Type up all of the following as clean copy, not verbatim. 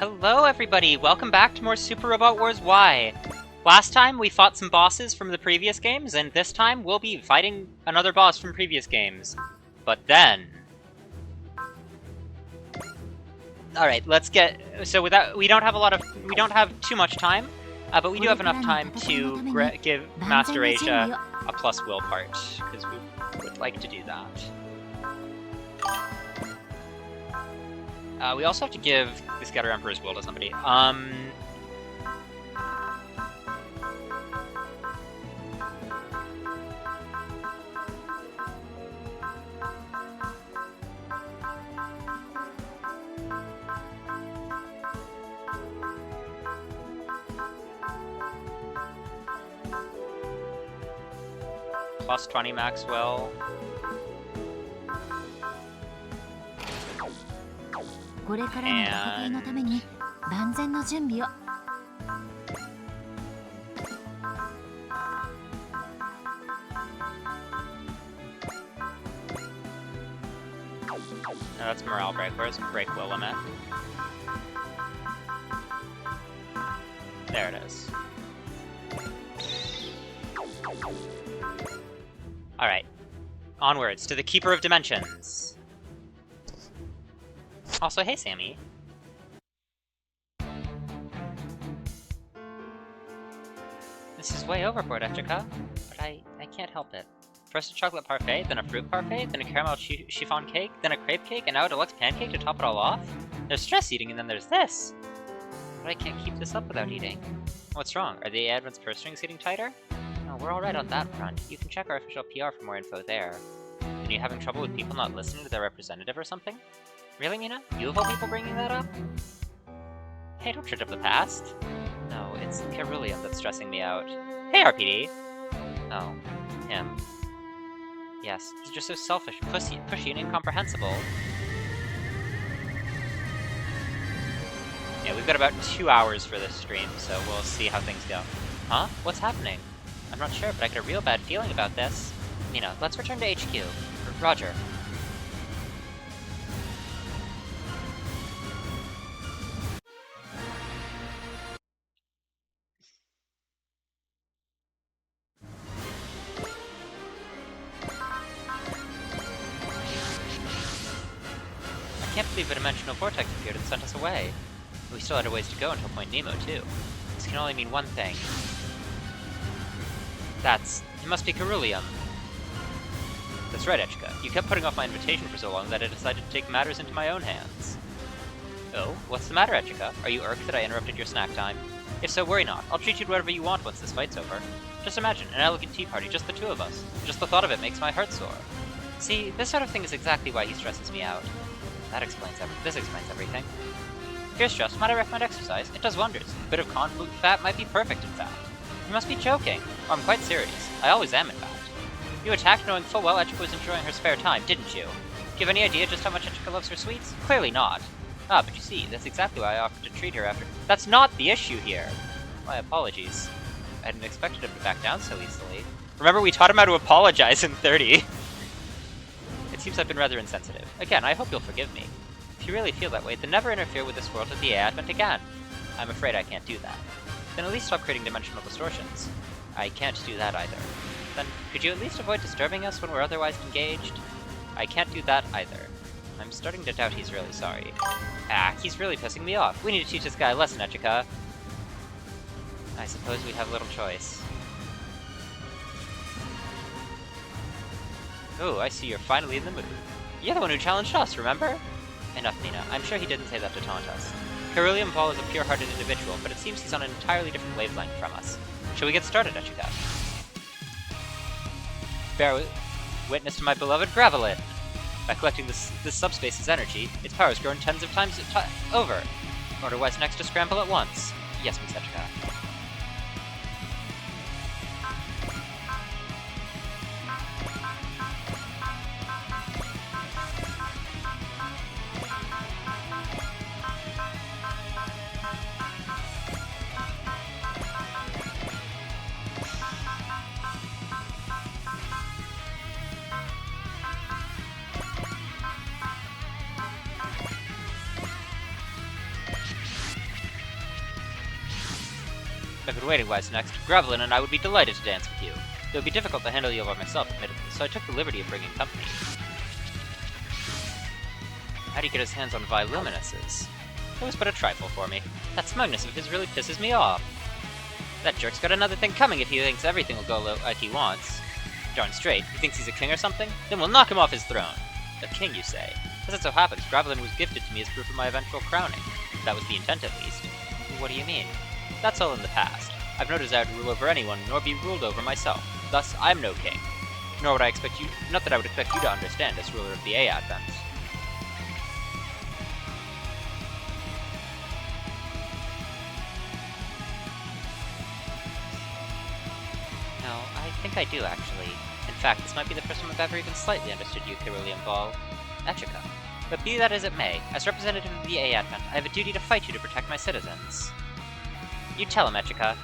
Hello everybody, welcome back to more Super Robot Wars Y! Last time we fought some bosses from the previous games, and this time we'll be fighting another boss from previous games. But then... Alright, let's get... So we don't have too much time, but we do have enough time to give Master Asia a plus will part, because we would like to do that. We also have to give the Scatter Emperor's Will to somebody. Plus 20 Maxwell. これからの戦いのために万全の準備を。No, that's morale break. Where's break will limit? There it is. Alright. Onwards to the Keeper of Dimensions. Also, hey Sammy. This is way overboard, Etrica, but I can't help it. First a chocolate parfait, then a fruit parfait, then a caramel chiffon cake, then a crepe cake, and now a deluxe pancake to top it all off? There's stress eating, and then there's this! But I can't keep this up without eating. What's wrong? Are the Advent's purse strings getting tighter? No, we're alright on that front. You can check our official PR for more info there. Are you having trouble with people not listening to their representative or something? Really, Mina? You of all people bringing that up? Hey, don't trip up the past. No, it's Cerulean that's stressing me out. Hey, RPD! Oh, him. Yes, he's just so selfish, pushy, and incomprehensible. Yeah, we've got about 2 hours for this stream, so we'll see how things go. Huh? What's happening? I'm not sure, but I get a real bad feeling about this. Mina, let's return to HQ. Roger. I can't believe a dimensional vortex appeared and sent us away. We still had a ways to go until Point Nemo, too. This can only mean one thing. It must be Cerulean. That's right, Etrica. You kept putting off my invitation for so long that I decided to take matters into my own hands. Oh? What's the matter, Etrica? Are you irked that I interrupted your snack time? If so, worry not. I'll treat you to whatever you want once this fight's over. Just imagine, an elegant tea party, just the two of us. Just the thought of it makes my heart soar. See, this sort of thing is exactly why he stresses me out. This explains everything. If you're stressed, might I recommend exercise? It does wonders. A bit of corn fat might be perfect, in fact. You must be joking. Oh, I'm quite serious. I always am, in fact. You attacked knowing full well Etrica was enjoying her spare time, didn't you? Do you have any idea just how much Etrica loves her sweets? Clearly not. Ah, but you see, that's exactly why I offered to treat her after— That's not the issue here! My apologies. I hadn't expected him to back down so easily. Remember, we taught him how to apologize in 30. It seems I've been rather insensitive. Again, I hope you'll forgive me. If you really feel that way, then never interfere with this world of the Advent again. I'm afraid I can't do that. Then at least stop creating dimensional distortions. I can't do that either. Then could you at least avoid disturbing us when we're otherwise engaged? I can't do that either. I'm starting to doubt he's really sorry. Ah, he's really pissing me off. We need to teach this guy a lesson, Etrica. I suppose we have little choice. Oh, I see you're finally in the mood. You're the one who challenged us, remember? Enough, Nina. I'm sure he didn't say that to taunt us. Cerulean Paul is a pure-hearted individual, but it seems he's on an entirely different wavelength from us. Shall we get started, Etrica? Bear witness to my beloved Gravelin. By collecting this subspace's energy, its power has grown tens of times over. Order wise next to scramble at once. Yes, Miss Etrica. I've been waiting, Wise Next. Gravelin and I would be delighted to dance with you. It would be difficult to handle you all by myself, admittedly, so I took the liberty of bringing company. How'd he get his hands on Viluminuses? It was but a trifle for me. That smugness of his really pisses me off. That jerk's got another thing coming if he thinks everything will go like he wants. Darn straight, he thinks he's a king or something? Then we'll knock him off his throne. A king, you say? As it so happens, Gravelin was gifted to me as proof of my eventual crowning. That was the intent, at least. What do you mean? That's all in the past. I've no desire to rule over anyone, nor be ruled over myself. Thus, I'm no king. Nor would I expect you— not that I would expect you to understand as ruler of the Advent. No, I think I do, actually. In fact, this might be the first time I've ever even slightly understood you, Cerulean Ball. Etrica. But be that as it may, as representative of the Advent, I have a duty to fight you to protect my citizens. You tell him, Etrica.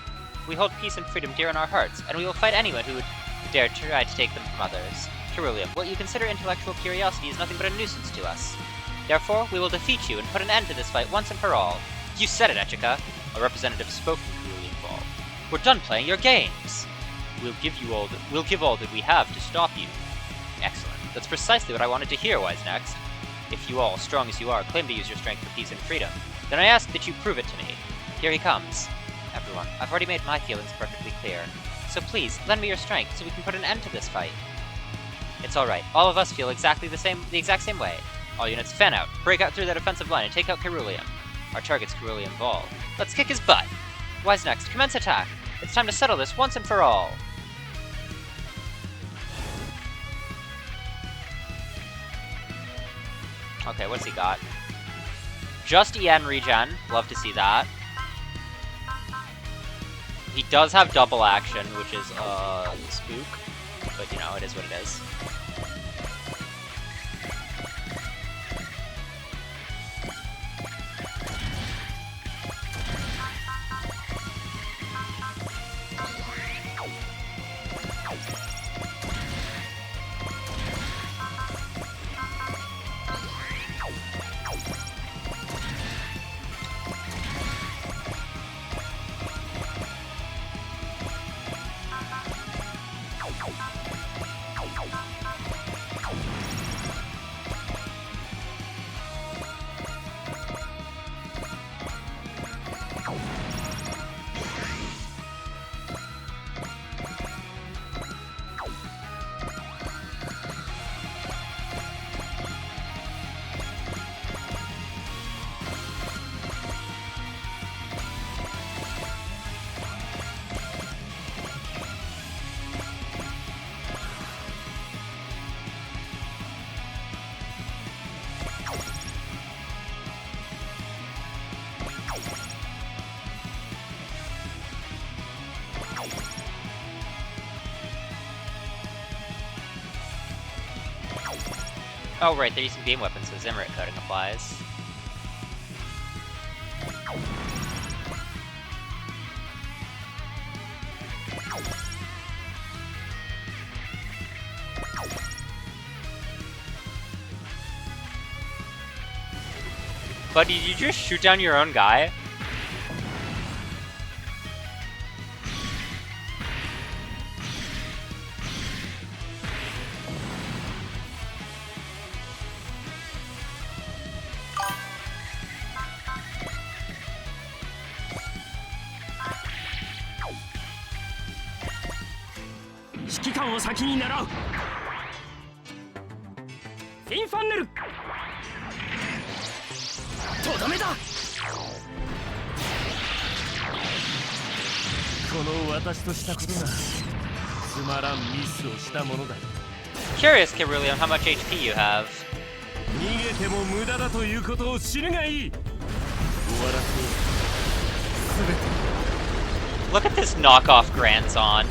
We hold peace and freedom dear in our hearts, and we will fight anyone who would dare try to take them from others. Cerulean, what you consider intellectual curiosity is nothing but a nuisance to us. Therefore, we will defeat you and put an end to this fight once and for all. You said it, Etrica. A representative spoke from Cerulean Ball. We're done playing your games. We'll give all that we have to stop you. Excellent. That's precisely what I wanted to hear, Wise Next. If you all, strong as you are, claim to use your strength for peace and freedom, then I ask that you prove it to me. Here he comes. Everyone, I've already made my feelings perfectly clear. So please, lend me your strength so we can put an end to this fight. It's alright. All of us feel exactly the exact same way. All units, fan out. Break out through that offensive line and take out Cerulean. Our target's Cerulean Ball. Let's kick his butt. Wise Next, commence attack. It's time to settle this once and for all. Okay, what's he got? Just EN regen. Love to see that. He does have double action, which is, spook. But, you know, it is what it is. Oh right, they're using beam weapons, so Zimmerit coding applies. But did you just shoot down your own guy? Curious, Cerulean, how much HP you have. Look at this knockoff Grandson.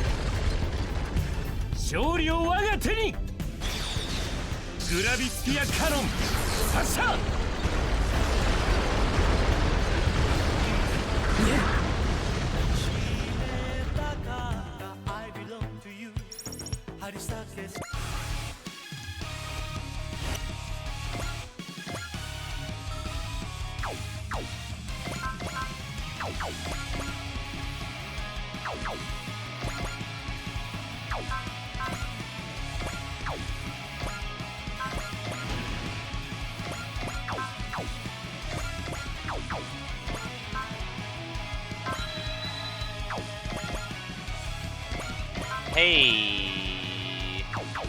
Hey.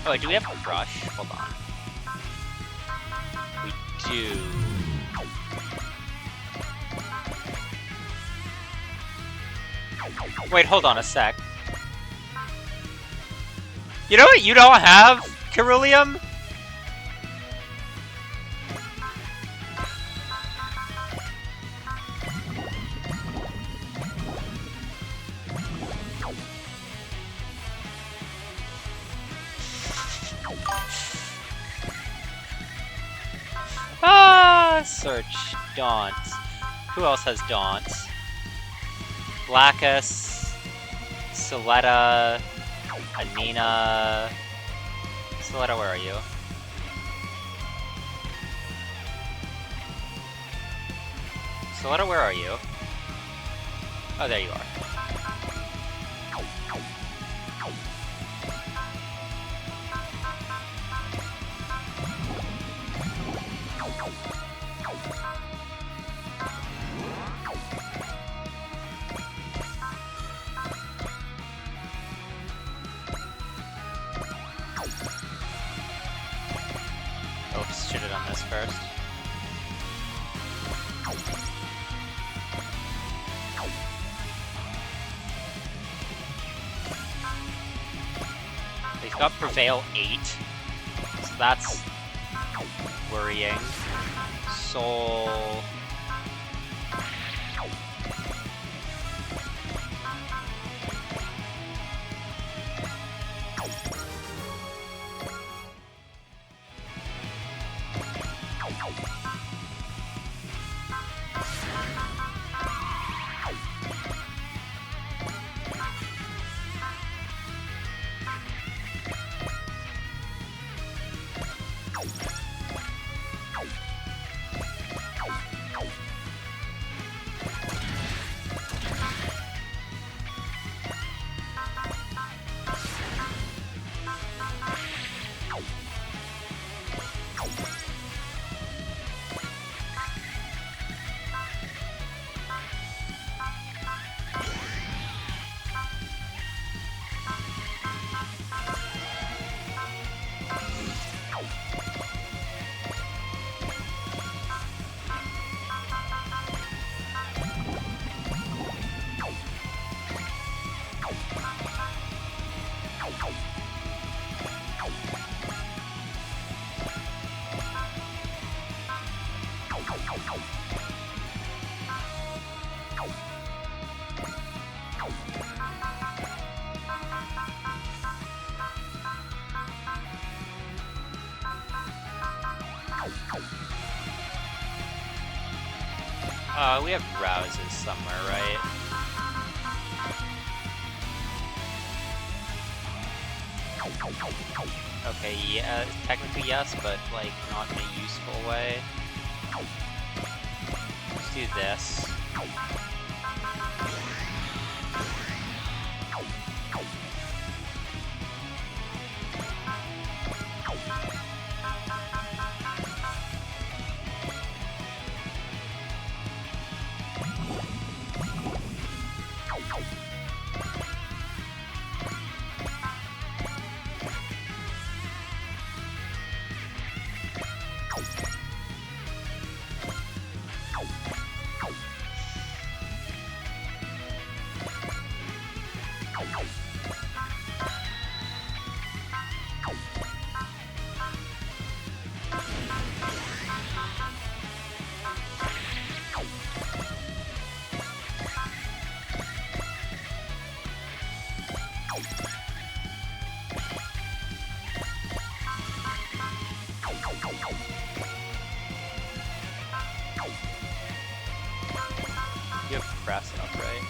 Oh, wait, do we have a crush? Hold on. We do. Wait, hold on a sec. You know what? You don't have Ceruleum? Ah, search. Daunt. Who else has Daunt? Blackus, Soletta, Anina. Soletta, where are you? Soletta, where are you? Oh, there you are. Oops, should have done this first. They've got Prevail 8, so that's worrying. Soul. We have Rouses somewhere, right? Okay, yeah, technically yes, but like not in a useful way. Let's do this. You have Brass up, right?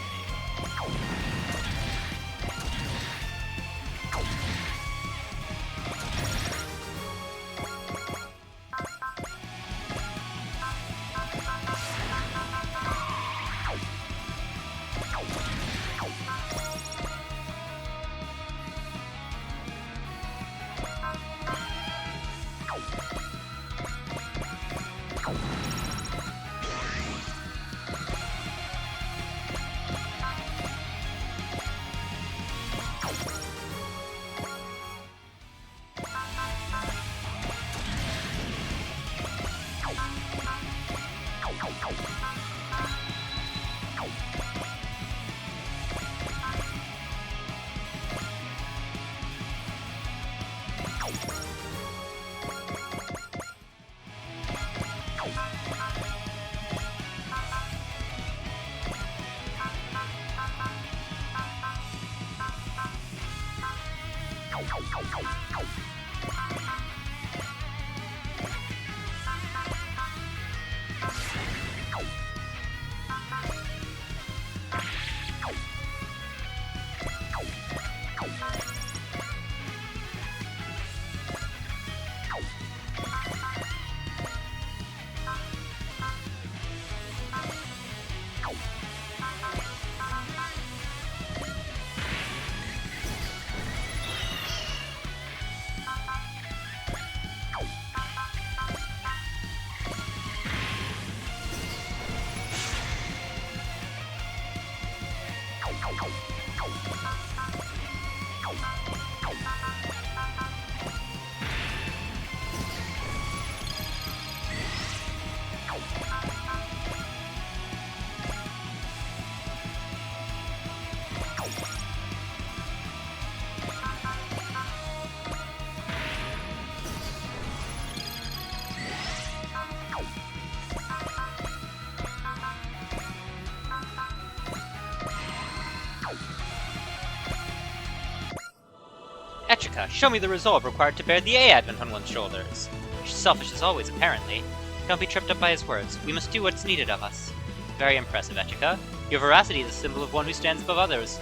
Echica, show me the resolve required to bear the A-advent on one's shoulders. Selfish as always, apparently. Don't be tripped up by his words. We must do what's needed of us. Very impressive, Echica. Your veracity is a symbol of one who stands above others.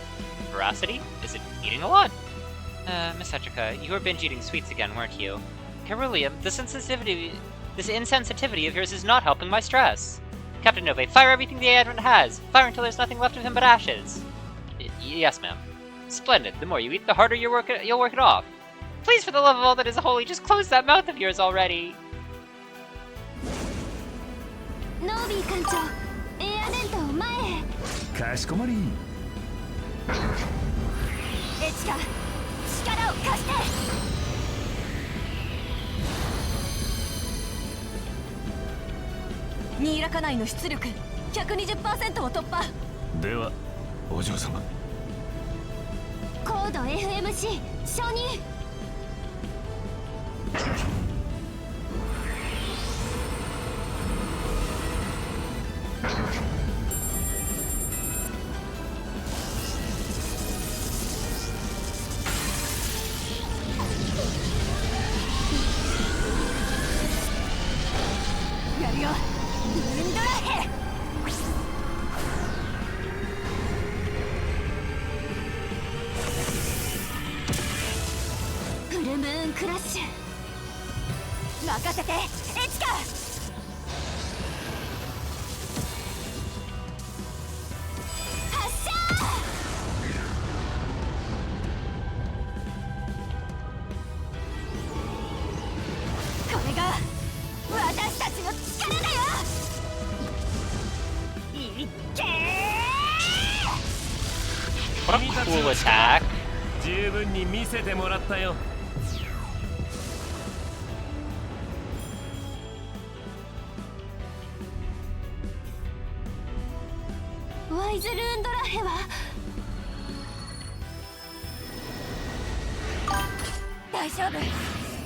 Veracity? Is it eating a lot? Miss Echica, you were binge-eating sweets again, weren't you? Carillium, this insensitivity of yours is not helping my stress. Captain Nove, fire everything the A-advent has! Fire until there's nothing left of him but ashes! Yes, ma'am. Splendid. The more you eat, the harder you'll work it off. Please, for the love of all that is holy, just close that mouth of yours already! Nobi 艦長、エアデントを前へ。かしこまり。エチカ、力を貸して。ニーラカ内の出力 120% を突破。では、お嬢様。コード FMC 承認。やるよ、ブンドラヘ。フルムーンクラッシュ。任せて、エチカ。発射。これが私たちの力だよ。いっけー。 What a cool attack! 十分に見せてもらったよ。ワイズルーンドラヘは大丈夫、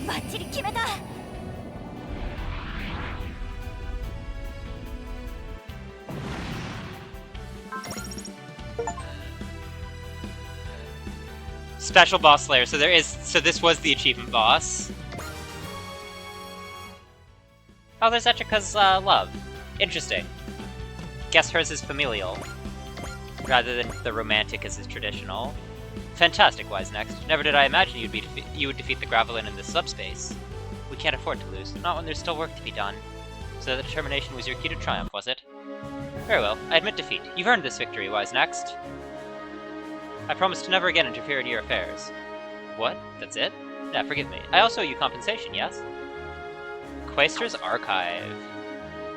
バッチリ決めた。Special boss slayer. So this was the achievement boss. Oh, there's Echica's love. Interesting. Guess hers is familial, rather than the romantic as is traditional. Fantastic, Wise Next. Never did I imagine you would defeat the Gravelin in this subspace. We can't afford to lose, not when there's still work to be done. So the determination was your key to triumph, was it? Very well, I admit defeat. You've earned this victory, Wise Next. I promise to never again interfere in your affairs. What? That's it? Yeah, forgive me. I also owe you compensation, yes? Quaestor's Archive.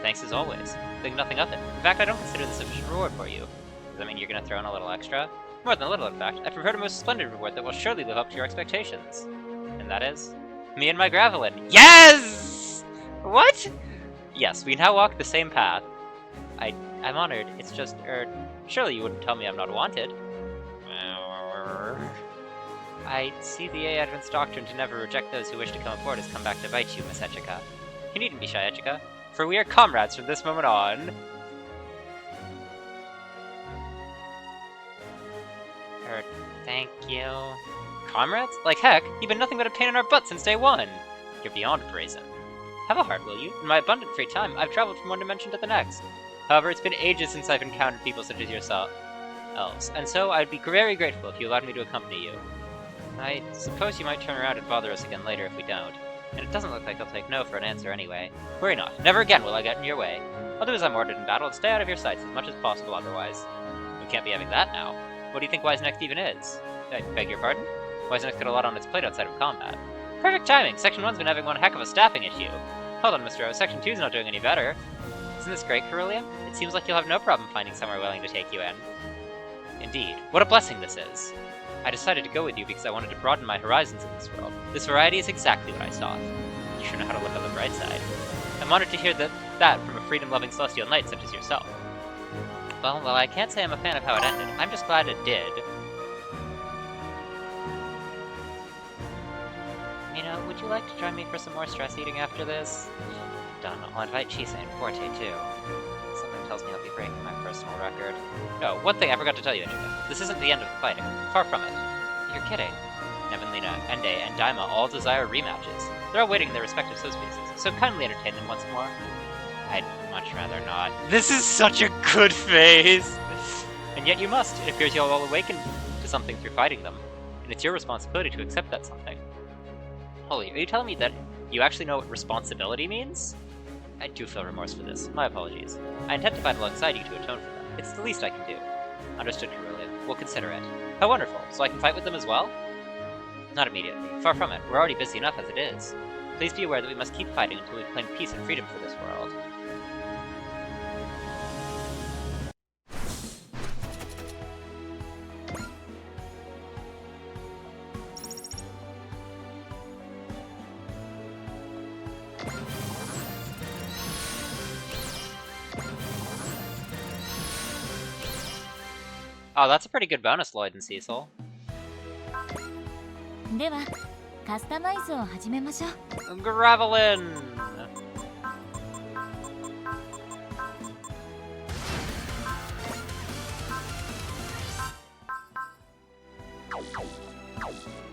Thanks as always. Think nothing of it. In fact, I don't consider this a sufficient reward for you. Does that mean you're gonna throw in a little extra? More than a little, in fact. I've prepared a most splendid reward that will surely live up to your expectations. And that is? Me and my Gravelin. Yes! What? Yes, we now walk the same path. I'm honored. It's just, surely you wouldn't tell me I'm not wanted. I see the Advent's doctrine to never reject those who wish to come aboard has come back to bite you, Miss Echika. You needn't be shy, Echika, for we are comrades from this moment on. Thank you. Comrades? Like heck, you've been nothing but a pain in our butt since day one. You're beyond brazen. Have a heart, will you? In my abundant free time, I've traveled from one dimension to the next. However, it's been ages since I've encountered people such as yourselves, and so I'd be very grateful if you allowed me to accompany you. I suppose you might turn around and bother us again later if we don't. And it doesn't look like I'll take no for an answer anyway. Worry not. Never again will I get in your way. I'll do as I'm ordered in battle and stay out of your sights as much as possible otherwise. We can't be having that now. What do you think Wise Next even is? I beg your pardon? Wise Next got a lot on its plate outside of combat. Perfect timing! Section 1's been having one heck of a staffing issue. Hold on, Mr. O. Section 2's not doing any better. Isn't this great, Cerulean? It seems like you'll have no problem finding somewhere willing to take you in. Indeed. What a blessing this is. I decided to go with you because I wanted to broaden my horizons in this world. This variety is exactly what I sought. You sure know how to look on the bright side. I'm honored to hear that from a freedom-loving celestial knight such as yourself. Well, while I can't say I'm a fan of how it ended, I'm just glad it did. Mina, would you like to join me for some more stress eating after this? Done. I'll invite Chisa and Forte, too. Something tells me I'll be breaking my personal record. No, one thing I forgot to tell you, Echika. This isn't the end of the fighting. Far from it. You're kidding. Nevanlina, Ende, and Daima all desire rematches. They're all waiting in their respective subspecies, so kindly entertain them once more. I'd much rather not. This is such a good phase! And yet you must. It appears you'll all awaken to something through fighting them. And it's your responsibility to accept that something. Holy, are you telling me that you actually know what responsibility means? I do feel remorse for this. My apologies. I intend to fight alongside you to atone for them. It's the least I can do. Understood, Cerulean. We'll consider it. How wonderful. So I can fight with them as well? Not immediately. Far from it. We're already busy enough as it is. Please be aware that we must keep fighting until we claim peace and freedom for this world. Oh, that's a pretty good bonus, Lloyd and Cecil. ではカスタマイズを始めましょう。 Gravelin!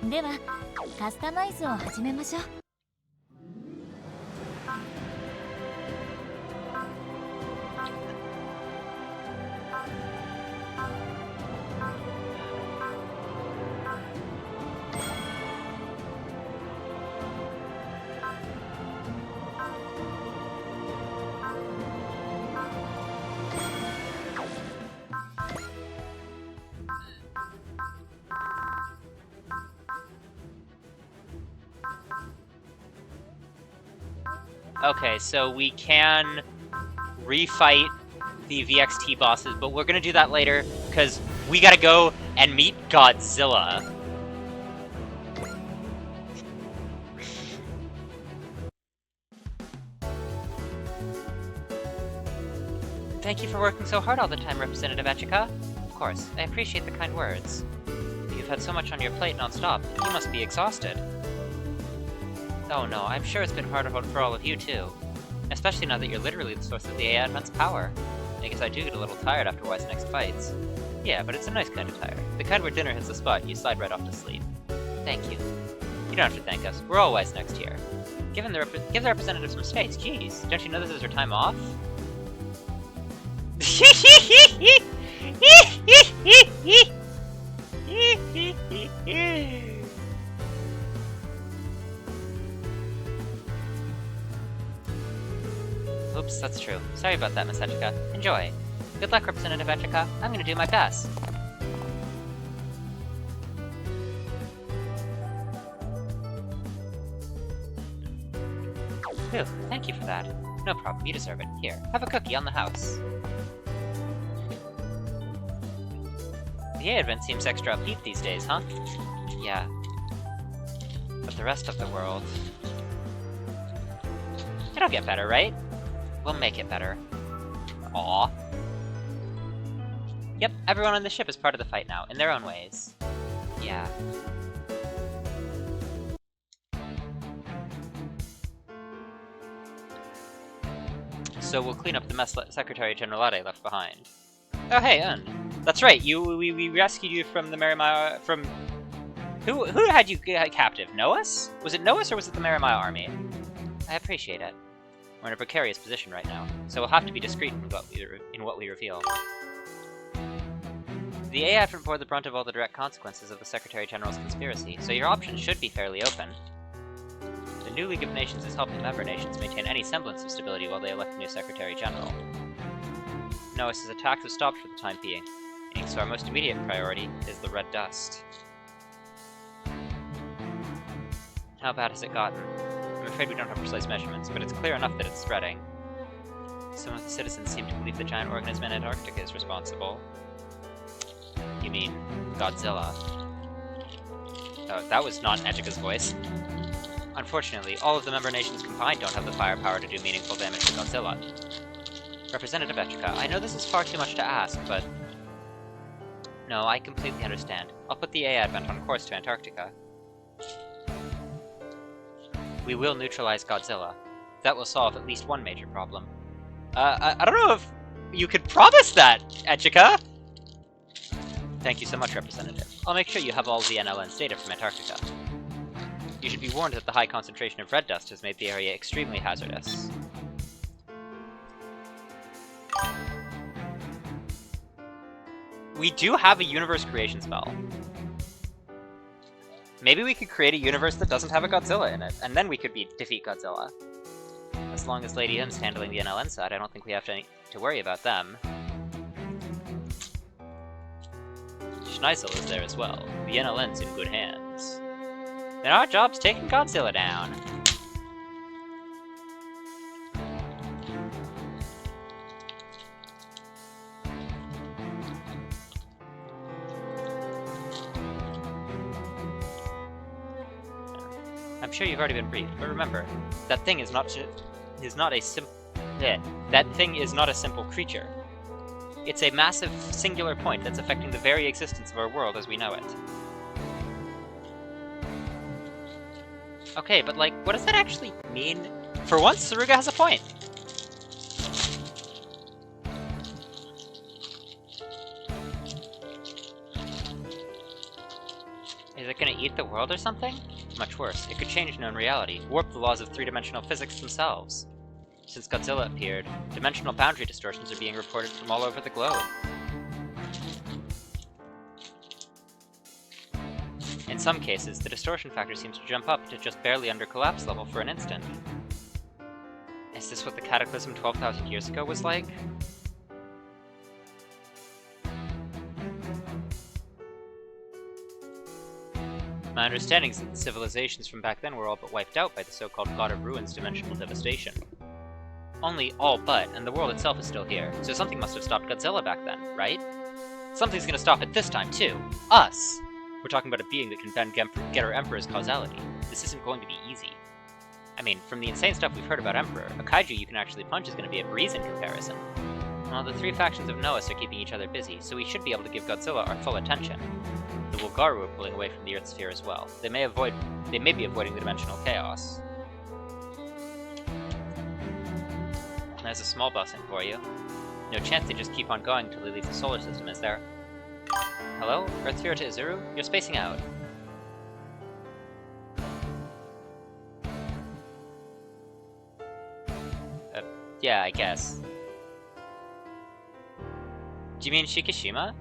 「ではカスタマイズを始めましょう。 Okay, so we can refight the VXT bosses, but we're gonna do that later, because we gotta go and meet Godzilla. Thank you for working so hard all the time, Representative Echika. Of course, I appreciate the kind words. You've had so much on your plate non-stop, you must be exhausted. Oh no, I'm sure it's been harder for all of you too. Especially now that you're literally the source of the AI Advance power. I guess I do get a little tired after Wise Next fights. Yeah, but it's a nice kind of tired. The kind where dinner hits the spot and you slide right off to sleep. Thank you. You don't have to thank us, we're all Wise Next here. Give the representative some space, jeez. Don't you know this is her time off? Oops, that's true. Sorry about that, Miss Echika. Enjoy. Good luck, Representative Echika. I'm gonna do my best. Phew, thank you for that. No problem, you deserve it. Here, have a cookie on the house. The Advent seems extra upbeat these days, huh? Yeah. But the rest of the world... It'll get better, right? We'll make it better. Aw. Yep, everyone on the ship is part of the fight now, in their own ways. Yeah. So we'll clean up the mess Secretary Generalate left behind. Oh hey, Un. That's right, we rescued you from the Marimaya... from... Who had you captive? Noas? Was it Noas or was it the Marimaya army? I appreciate it. We're in a precarious position right now, so we'll have to be discreet in what we reveal. The AIAD bore the brunt of all the direct consequences of the Secretary General's conspiracy, so your options should be fairly open. The new League of Nations is helping member nations maintain any semblance of stability while they elect a new Secretary General. Noas' attacks have stopped for the time being, so our most immediate priority is the Red Dust. How bad has it gotten? I'm afraid we don't have precise measurements, but it's clear enough that it's spreading. Some of the citizens seem to believe the giant organism in Antarctica is responsible. You mean Godzilla? Oh, that was not Echica's voice. Unfortunately, all of the member nations combined don't have the firepower to do meaningful damage to Godzilla. Representative Echica, I know this is far too much to ask, but... No, I completely understand. I'll put the A-Advent on course to Antarctica. We will neutralize Godzilla. That will solve at least one major problem. I don't know if you could promise that, Echica! Thank you so much, Representative. I'll make sure you have all the NLN's data from Antarctica. You should be warned that the high concentration of red dust has made the area extremely hazardous. We do have a universe creation spell. Maybe we could create a universe that doesn't have a Godzilla in it, and then we could defeat Godzilla. As long as Lady M's handling the NLN side, I don't think we have to worry about them. Schneisel is there as well. The NLN's in good hands. Then our job's taking Godzilla down. I'm sure you've already been briefed, but remember, that thing is not a simple creature. It's a massive singular point that's affecting the very existence of our world as we know it. Okay, but like, what does that actually mean? For once, Saruga has a point. Is it gonna eat the world or something? Much worse, it could change known reality, warp the laws of three-dimensional physics themselves. Since Godzilla appeared, dimensional boundary distortions are being reported from all over the globe. In some cases, the distortion factor seems to jump up to just barely under collapse level for an instant. Is this what the Cataclysm 12,000 years ago was like? My understanding is that the civilizations from back then were all but wiped out by the so-called God of Ruins dimensional devastation. Only all but, and the world itself is still here, so something must have stopped Godzilla back then, right? Something's gonna stop it this time, too! Us! We're talking about a being that can bend Getter Emperor's causality. This isn't going to be easy. I mean, from the insane stuff we've heard about Emperor, a kaiju you can actually punch is gonna be a breeze in comparison. Well, the three factions of Noas are keeping each other busy, so we should be able to give Godzilla our full attention. The Wulgaru are pulling away from the Earth sphere as well. They may be avoiding the dimensional chaos. There's a small busing for you. No chance they just keep on going until they leave the solar system, is there? Hello? Earth sphere to Izuru? You're spacing out. Yeah, I guess. Do you mean Shikishima?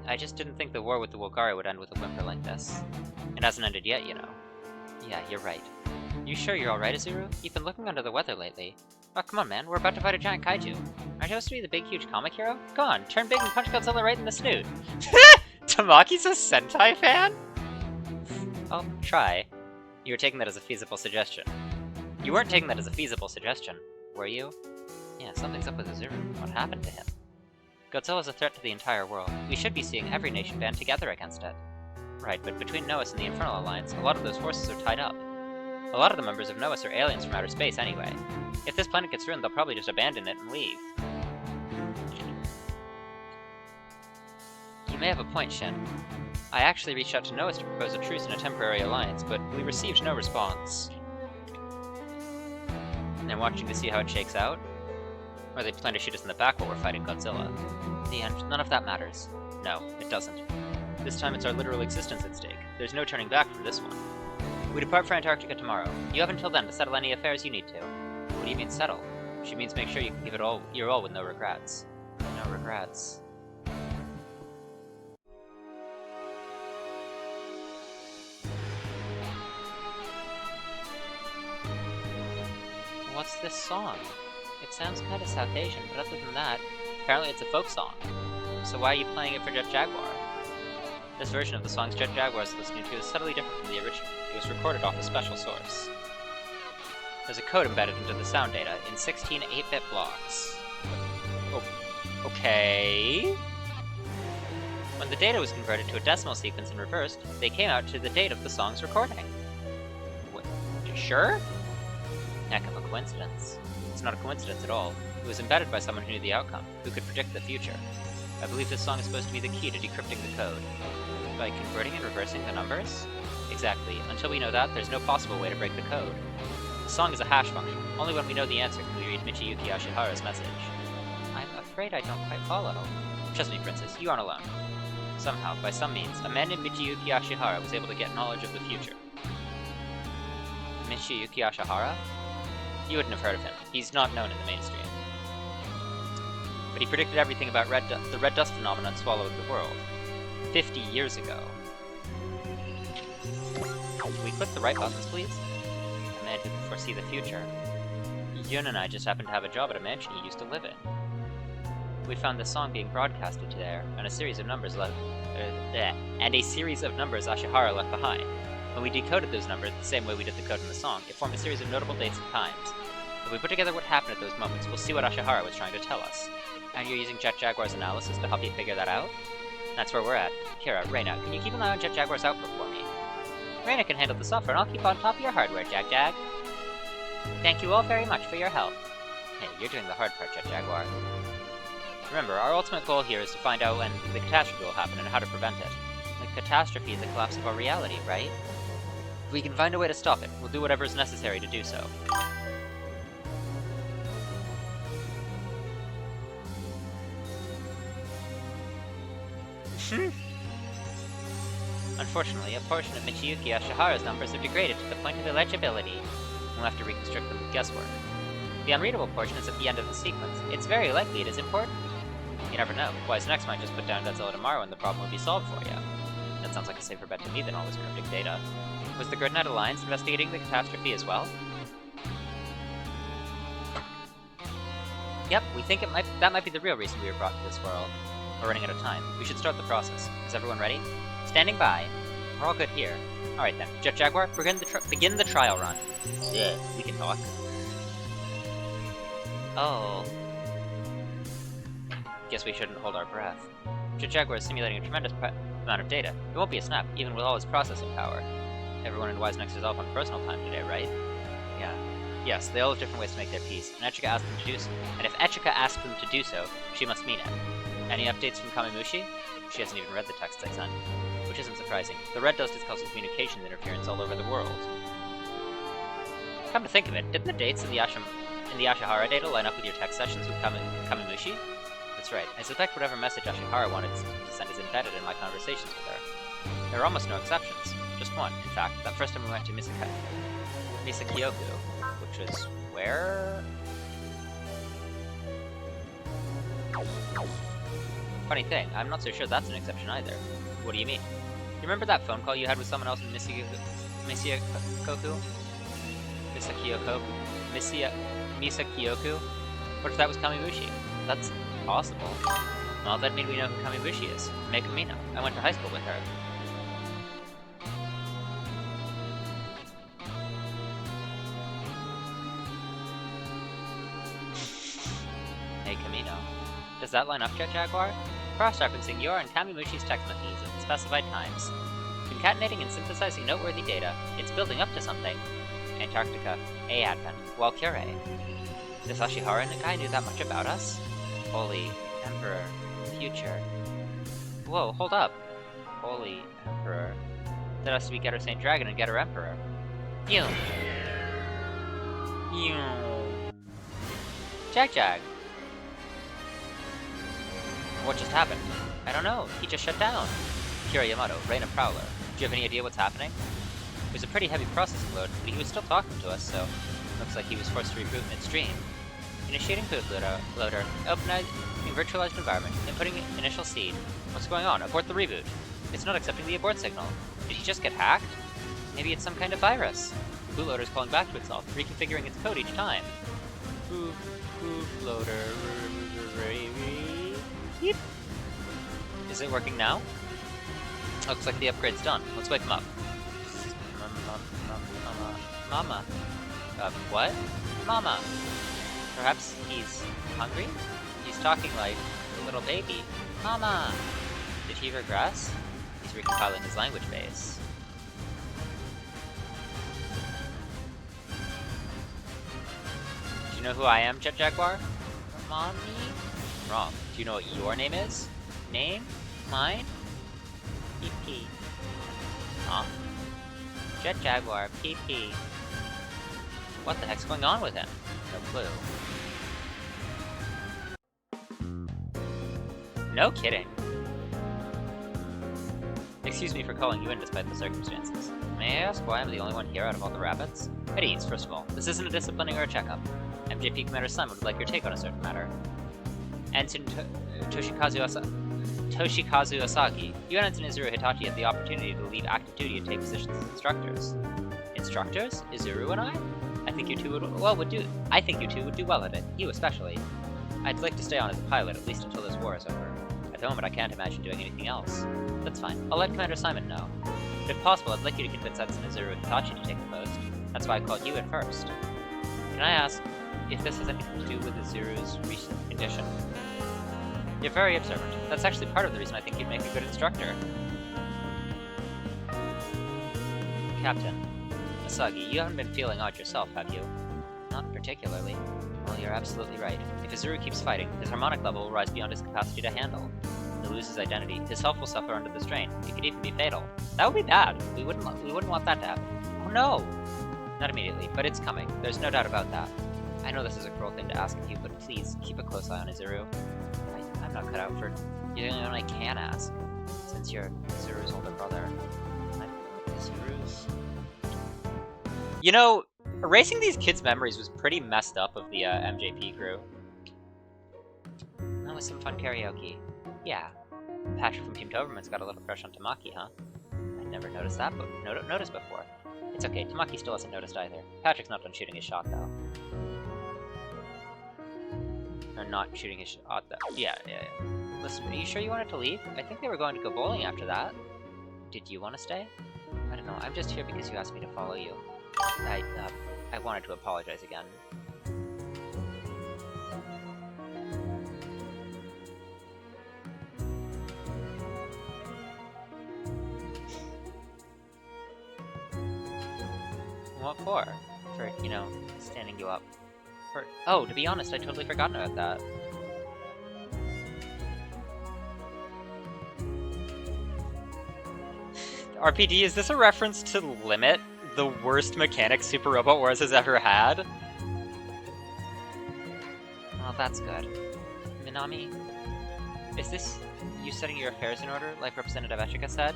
I just didn't think the war with the Wulgaru would end with a whimper like this. It hasn't ended yet, you know. Yeah, you're right. You sure you're alright, Izuru? You've been looking under the weather lately. Oh, come on, man. We're about to fight a giant kaiju. Aren't you supposed to be the big, huge comic hero? Go on, turn big and punch Godzilla right in the snoot. Tamaki's a Sentai fan? I'll try. You were taking that as a feasible suggestion. You weren't taking that as a feasible suggestion, were you? Yeah, something's up with Izuru. What happened to him? Godzilla's a threat to the entire world. We should be seeing every nation band together against it. Right, but between Noas and the Infernal Alliance, a lot of those forces are tied up. A lot of the members of NOAS are aliens from outer space anyway. If this planet gets ruined, they'll probably just abandon it and leave. You may have a point, Shin. I actually reached out to NOAS to propose a truce and a temporary alliance, but we received no response. I'm watching to see how it shakes out. Or they plan to shoot us in the back while we're fighting Godzilla. In the end, none of that matters. No, it doesn't. This time it's our literal existence at stake. There's no turning back from this one. We depart for Antarctica tomorrow. You have until then to settle any affairs you need to. What do you mean settle? She means make sure you can give it all your all with no regrets. No regrets. What's this song? It sounds kind of South Asian, but other than that, apparently it's a folk song. So why are you playing it for Jet Jaguar? This version of the songs Jet Jaguar is listening to is subtly different from the original. It was recorded off a special source. There's a code embedded into the sound data in 16 8-bit blocks. Oh, okay. When the data was converted to a decimal sequence and reversed, they came out to the date of the song's recording. What? Sure? Heck of a coincidence. It's not a coincidence at all. It was embedded by someone who knew the outcome, who could predict the future. I believe this song is supposed to be the key to decrypting the code. By converting and reversing the numbers? Exactly. Until we know that, there's no possible way to break the code. The song is a hash function. Only when we know the answer can we read Michiyuki Ashihara's message. I'm afraid I don't quite follow. Trust me, Princess, you aren't alone. Somehow, by some means, a man named Michiyuki Ashihara was able to get knowledge of the future. Michiyuki Ashihara? You wouldn't have heard of him. He's not known in the mainstream. But he predicted everything about the red dust phenomenon swallowing the world. 50 years ago. Can we click the right buttons, please? A man who can foresee the future. Yun and I just happened to have a job at a mansion he used to live in. We found this song being broadcasted there, and a series of numbers Ashihara left behind. When we decoded those numbers the same way we did the code in the song, it formed a series of notable dates and times. If we put together what happened at those moments, we'll see what Ashihara was trying to tell us. And you're using Jet Jaguar's analysis to help you figure that out? That's where we're at. Kira, Reina, can you keep an eye on Jet Jaguar's output for me? Reina can handle the software, and I'll keep on top of your hardware, Jag. Thank you all very much for your help. Hey, you're doing the hard part, Jet Jaguar. Remember, our ultimate goal here is to find out when the catastrophe will happen and how to prevent it. The catastrophe is the collapse of our reality, right? If we can find a way to stop it, we'll do whatever is necessary to do so. Unfortunately, a portion of Michiyuki Ashihara's numbers have degraded to the point of illegibility. We'll have to reconstruct them with guesswork. The unreadable portion is at the end of the sequence. It's very likely it is important. You never know. Wise Next might just put down Godzilla tomorrow and the problem will be solved for you. That sounds like a safer bet to me than all this cryptic data. Was the Gridnet Alliance investigating the catastrophe as well? Yep, we think that might be the real reason we were brought to this world. We're running out of time. We should start the process. Is everyone ready? Standing by. We're all good here. Alright then. Jet Jaguar, begin the trial run. Yeah, we can talk. Oh. Guess we shouldn't hold our breath. Jet Jaguar is simulating a tremendous amount of data. It won't be a snap, even with all his processing power. Everyone in WiseNext is off on personal time today, right? Yeah. Yes, they all have different ways to make their peace, and Echika asked them to do so. And if Echika asked them to do so, she must mean it. Any updates from Kamimushi? She hasn't even read the texts I sent. Which isn't surprising. The red dust is causing communications interference all over the world. Come to think of it, didn't the dates in the Ashihara data line up with your text sessions with Kamimushi? That's right. I suspect whatever message Ashihara wanted to send is embedded in my conversations with her. There are almost no exceptions. Just one, in fact. That first time we went to Misakyoku, which was where? Funny thing, I'm not so sure that's an exception either. What do you mean? You remember that phone call you had with someone else in Misakyoku? What if that was Kamimushi? That's possible. Well, that'd mean we know who Kamimushi is. Mekumino. I went to high school with her. Mekumino. Does that line up, Jet Jaguar? Cross-referencing your and Kamimushi's text messages at the specified times. Concatenating and synthesizing noteworthy data, it's building up to something. Antarctica, A Advent, Walkure. Does Ashihara Nakai knew that much about us? Holy Emperor, future. Whoa, hold up. Holy Emperor. That has to be Getter Saint Dragon and Getter Emperor. Phew. Phew. Jag. What just happened? I don't know. He just shut down. Kira Yamato, Reign of Prowler. Do you have any idea what's happening? It was a pretty heavy processing load, but he was still talking to us, so looks like he was forced to reboot midstream. Initiating bootloader, opening virtualized environment, inputting initial seed. What's going on? Abort the reboot. It's not accepting the abort signal. Did he just get hacked? Maybe it's some kind of virus. The bootloader's calling back to itself, reconfiguring its code each time. Bootloader. Yep. Is it working now? Looks like the upgrade's done. Let's wake him up. Mama. What? Mama. Perhaps he's hungry? He's talking like a little baby. Mama! Did he regress? He's recompiling his language base. Do you know who I am, Jet Jaguar? Mommy? Wrong. Do you know what your name is? Name? Mine? PP. Huh? Jet Jaguar, PP. What the heck's going on with him? No clue. No kidding. Excuse me for calling you in despite the circumstances. May I ask why I'm the only one here out of all the rabbits? At ease, first of all. This isn't a disciplining or a checkup. MJP Commander Simon would like your take on a certain matter. Ensign Toshikazu Asagi, you and Ensign Izuru Hitachi had the opportunity to leave active duty and take positions as instructors. Instructors? Izuru and I? I think you two would do well at it. You especially. I'd like to stay on as a pilot, at least until this war is over. At the moment, I can't imagine doing anything else. That's fine. I'll let Commander Simon know. But if possible, I'd like you to convince Ensign Izuru Hitachi to take the post. That's why I called you in first. Can I ask if this has anything to do with Izuru's recent condition? You're very observant. That's actually part of the reason I think you'd make a good instructor. Captain Asagi, you haven't been feeling odd yourself, have you? Not particularly. Well, you're absolutely right. If Izuru keeps fighting, his harmonic level will rise beyond his capacity to handle. He'll lose his identity. His health will suffer under the strain. It could even be fatal. That would be bad. We wouldn't want that to happen. Oh no! Not immediately, but it's coming. There's no doubt about that. I know this is a cruel thing to ask of you, but please, keep a close eye on Izuru. I'm not cut out for... You're the only one I can ask, since you're Izuru's older brother. I'm Izuru's... You know, erasing these kids' memories was pretty messed up of the MJP crew. That was some fun karaoke. Yeah. Patrick from Team Doberman's got a little crush on Tamaki, huh? I'd never noticed that noticed before. It's okay, Tamaki still hasn't noticed either. Patrick's not done shooting his shot, though. Or not shooting his shot, though. Yeah. Listen, are you sure you wanted to leave? I think they were going to go bowling after that. Did you want to stay? I don't know, I'm just here because you asked me to follow you. I wanted to apologize again. What for? For, you know, standing you up. Oh, to be honest, I totally forgotten about that. RPD, is this a reference to Limit, the worst mechanic Super Robot Wars has ever had? Oh, that's good. Minami, is this you setting your affairs in order, like Representative Echika said?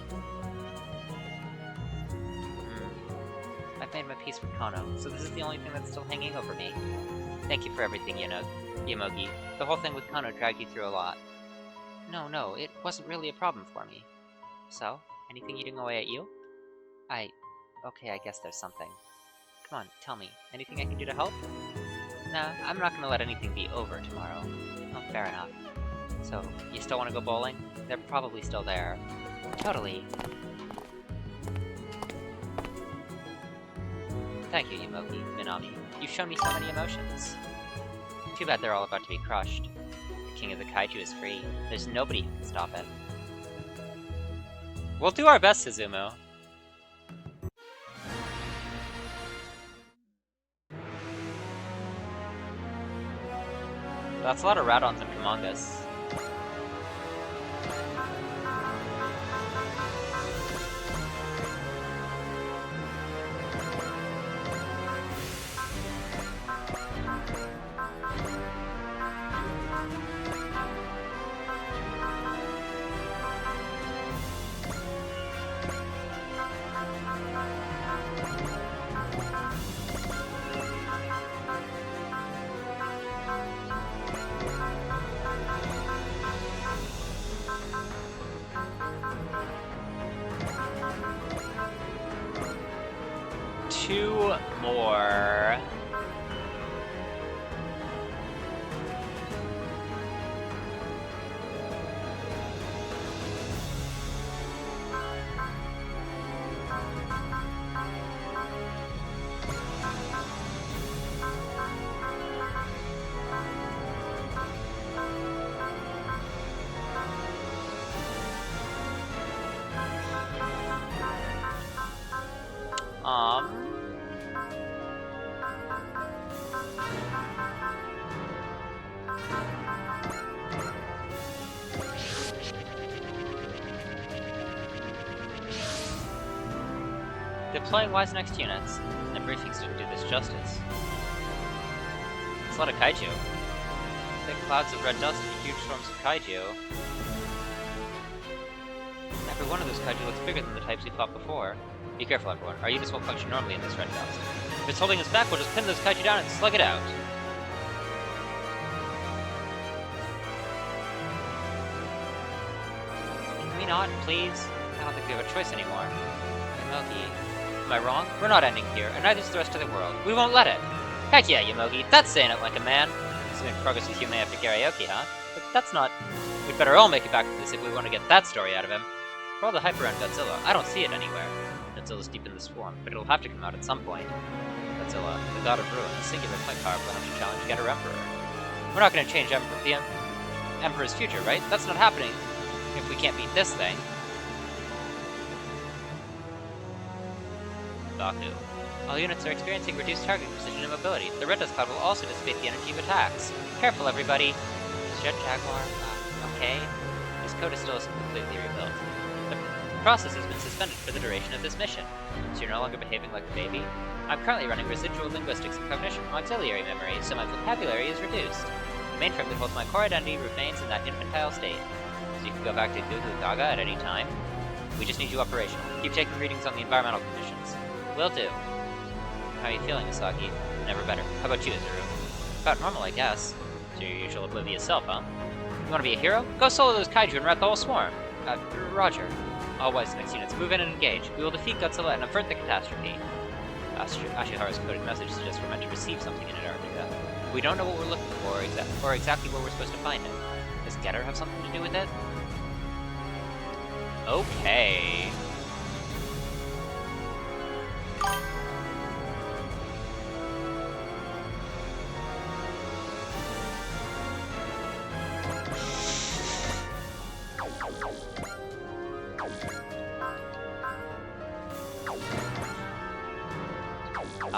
I've made my peace with Kano, so this is the only thing that's still hanging over me. Thank you for everything, Yamogi. The whole thing with Kano dragged you through a lot. No, it wasn't really a problem for me. So, anything eating away at you? Okay, I guess there's something. Come on, tell me. Anything I can do to help? Nah, I'm not gonna let anything be over tomorrow. Oh, fair enough. So, you still wanna go bowling? They're probably still there. Totally. Thank you, Yamogi, Minami. You've shown me so many emotions. Too bad they're all about to be crushed. The king of the kaiju is free. There's nobody who can stop it. We'll do our best, Suzumu. That's a lot of Radons and Kumongas. Two more. Deploying Wise next units. The briefings didn't do this justice. It's a lot of kaiju. Thick clouds of red dust and huge swarms of kaiju. Every one of those kaiju looks bigger than the types we fought before. Be careful, everyone. Our units won't function normally in this red dust. If it's holding us back, we'll just pin those kaiju down and slug it out. Can we not, please? I don't think we have a choice anymore. Yamogi. Am I wrong? We're not ending here, and neither is the rest of the world. We won't let it! Heck yeah, Yamogi, that's saying it like a man! Let's make progress with Yume after karaoke, huh? But that's not... We'd better all make it back to this if we want to get that story out of him. For all the hype around Godzilla, I don't see it anywhere. Godzilla's deep in the swarm, but it'll have to come out at some point. Godzilla, the god of ruin, a singular point power will have to challenge Getter Emperor. We're not going to change the Emperor's future, right? That's not happening if we can't beat this thing. Baku. All units are experiencing reduced target precision and mobility. The red dust cloud will also dissipate the energy of attacks. Careful, everybody! Jet Jaguar, okay. This code is still completely rebuilt. The process has been suspended for the duration of this mission. So you're no longer behaving like a baby? I'm currently running residual linguistics and cognition from auxiliary memory, so my vocabulary is reduced. The mainframe that holds my core identity remains in that infantile state. So you can go back to Gugu Gaga at any time. We just need you operational. Keep taking readings on the environmental conditions. Will do. How are you feeling, Asaki? Never better. How about you, Izuru? About normal, I guess. So your usual oblivious self, huh? You wanna be a hero? Go solo those kaiju and wreck the whole swarm! Roger. All Wise next units, move in and engage. We will defeat Godzilla and avert the catastrophe. Ashihara's coded message suggests we're meant to receive something in Antarctica. We don't know what we're looking for, or exactly where we're supposed to find it. Does Getter have something to do with it? Okay.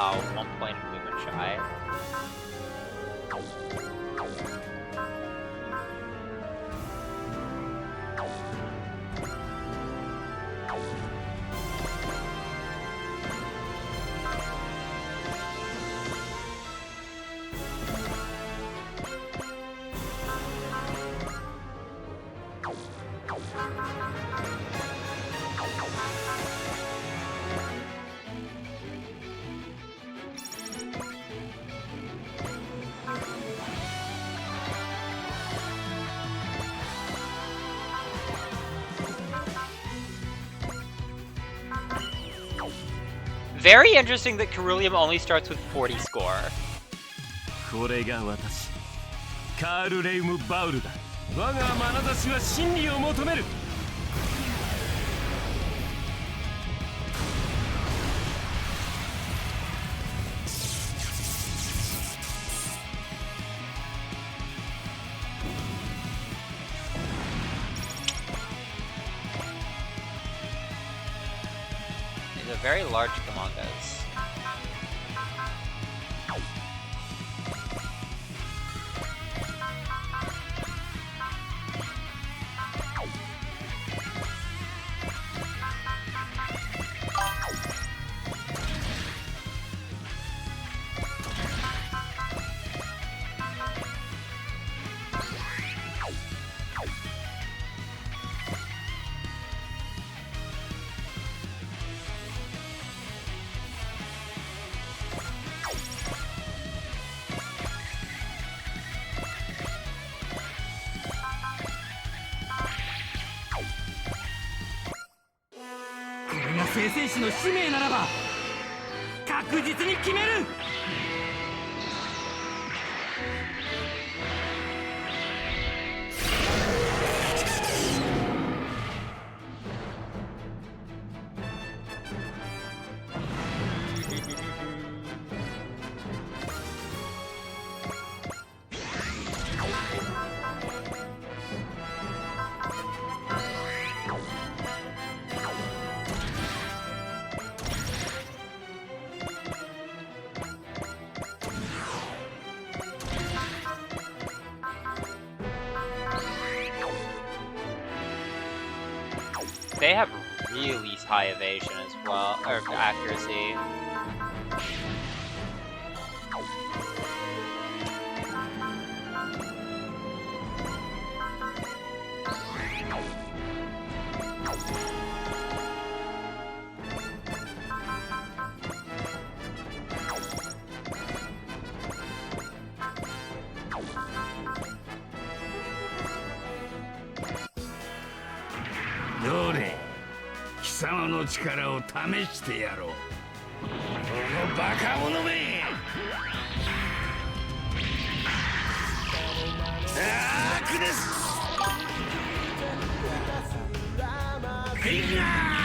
Oh, 1 point of movement shy. Very interesting that Ceruleum only starts with 40 score. これが私カール・レイム・バウルだ。我が眼差しは真理を求める。These are very large Kumongas. 聖戦士の使命ならば確実に決める。They have really high evasion as well, or accuracy.どれ貴様の力を試してやろう。このバカ者め。ダークネスフィンガー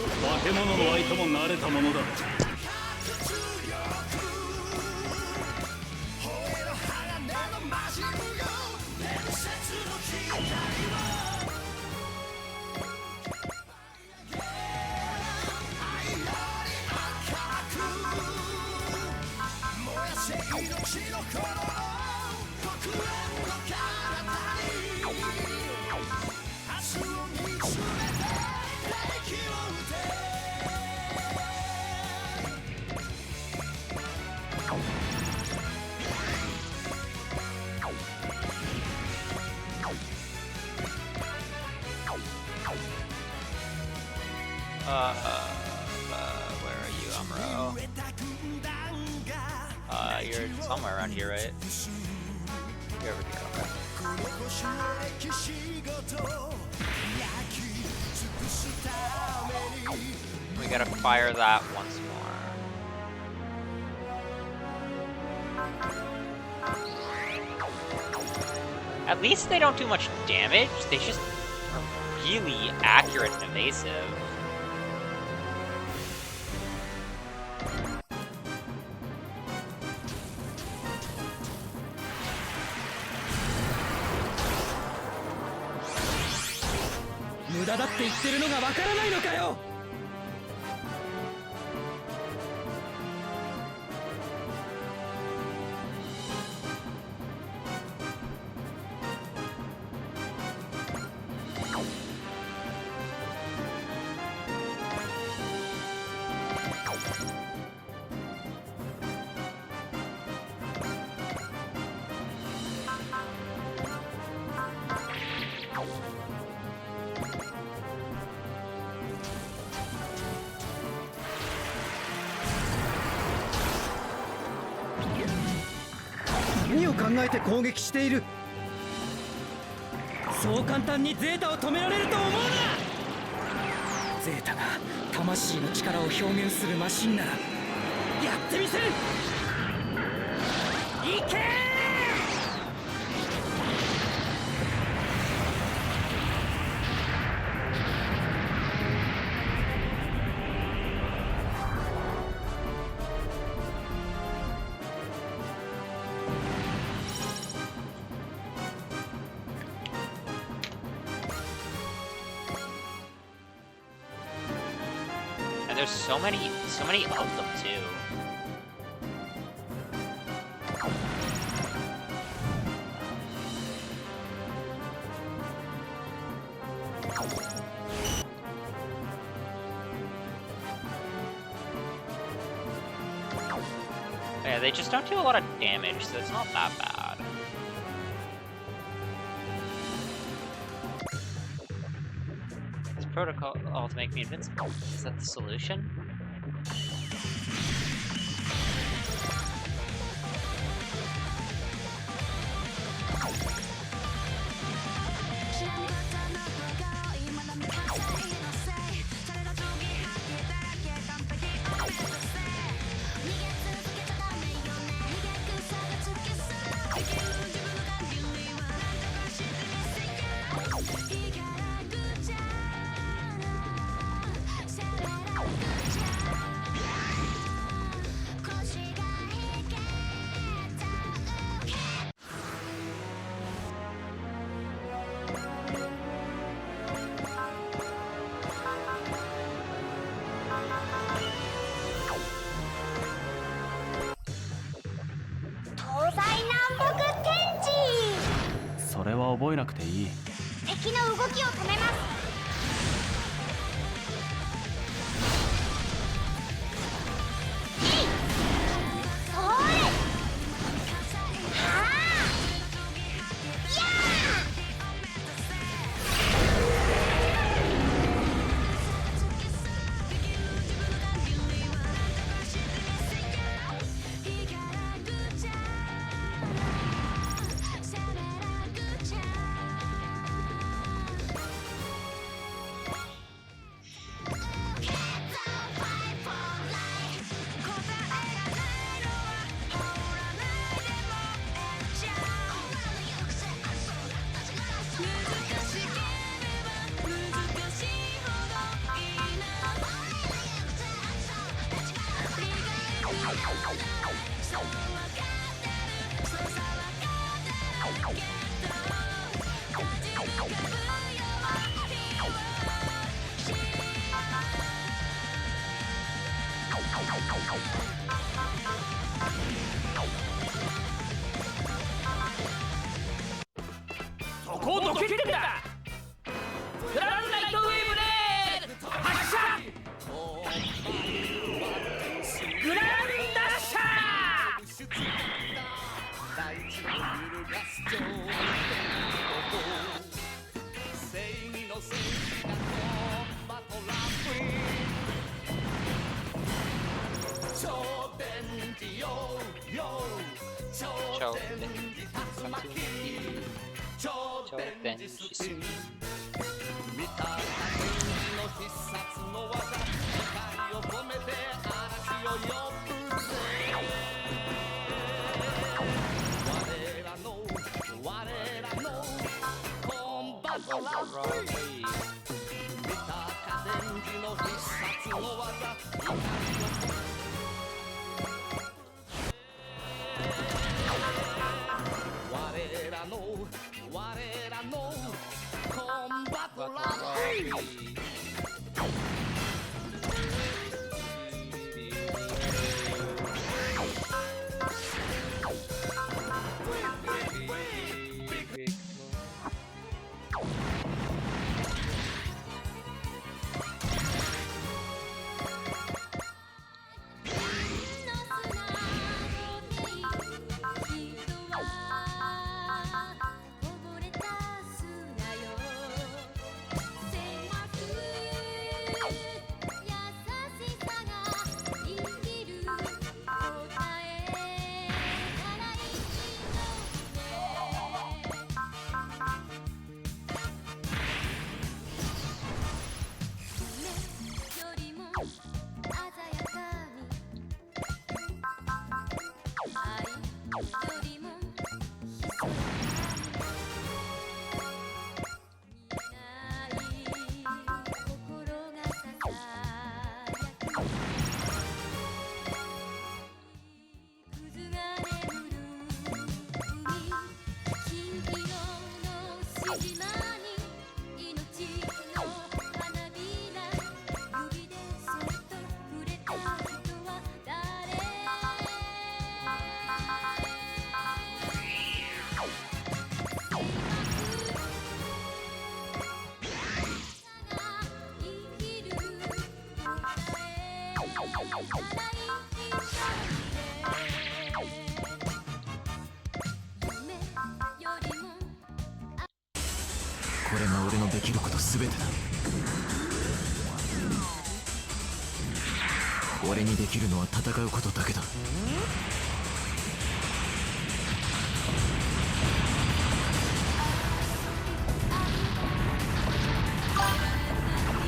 化け物の相手も慣れたものだ。Where are you, Amuro? You're somewhere around here, right? You're over here, okay. We gotta fire that once more. At least they don't do much damage, they just are really accurate and evasive. And there's so many of them too. Yeah, they just don't do a lot of damage, so it's not that bad. This protocol to make me invincible. Is that the solution? そこをどけてんだ。グランドライトウェーブで発射。グランダッシャ超電子する。これが俺のできること全てだ。俺にできるのは戦うことだけだ。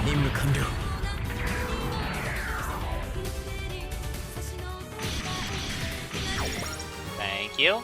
任務完了。Thank you.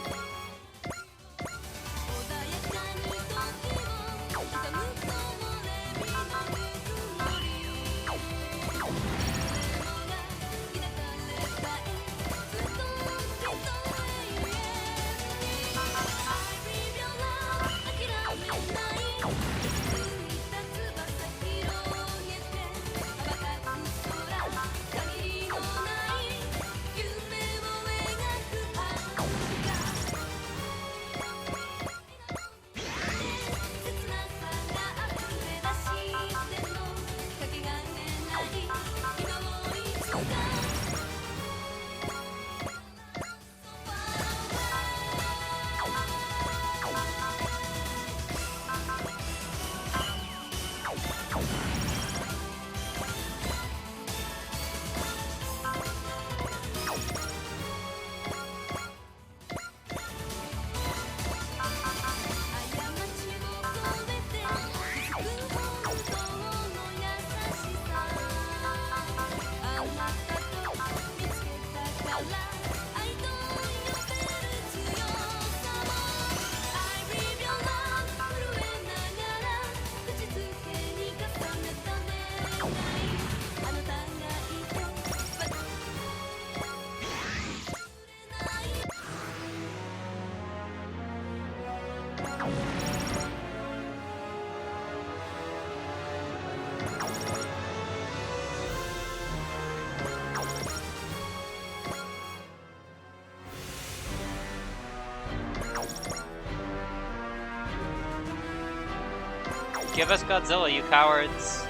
Give us Godzilla, you cowards!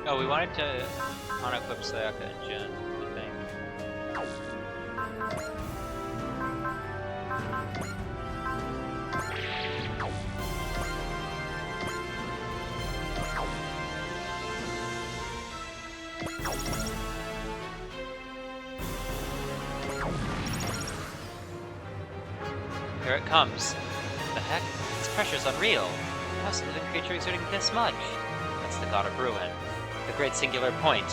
Oh, we wanted to unequip Sayaka and Jin, I think. Here it comes. The heck? This pressure's unreal. How's the living creature exerting this much? That's the god of ruin. The great singular point.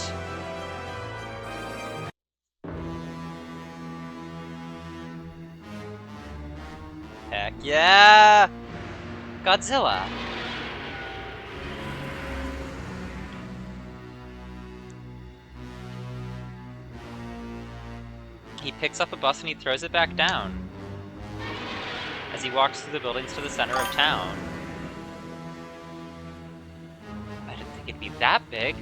Heck yeah! Godzilla! He picks up a bus and he throws it back down as he walks through the buildings to the center of town. I didn't think it'd be that big.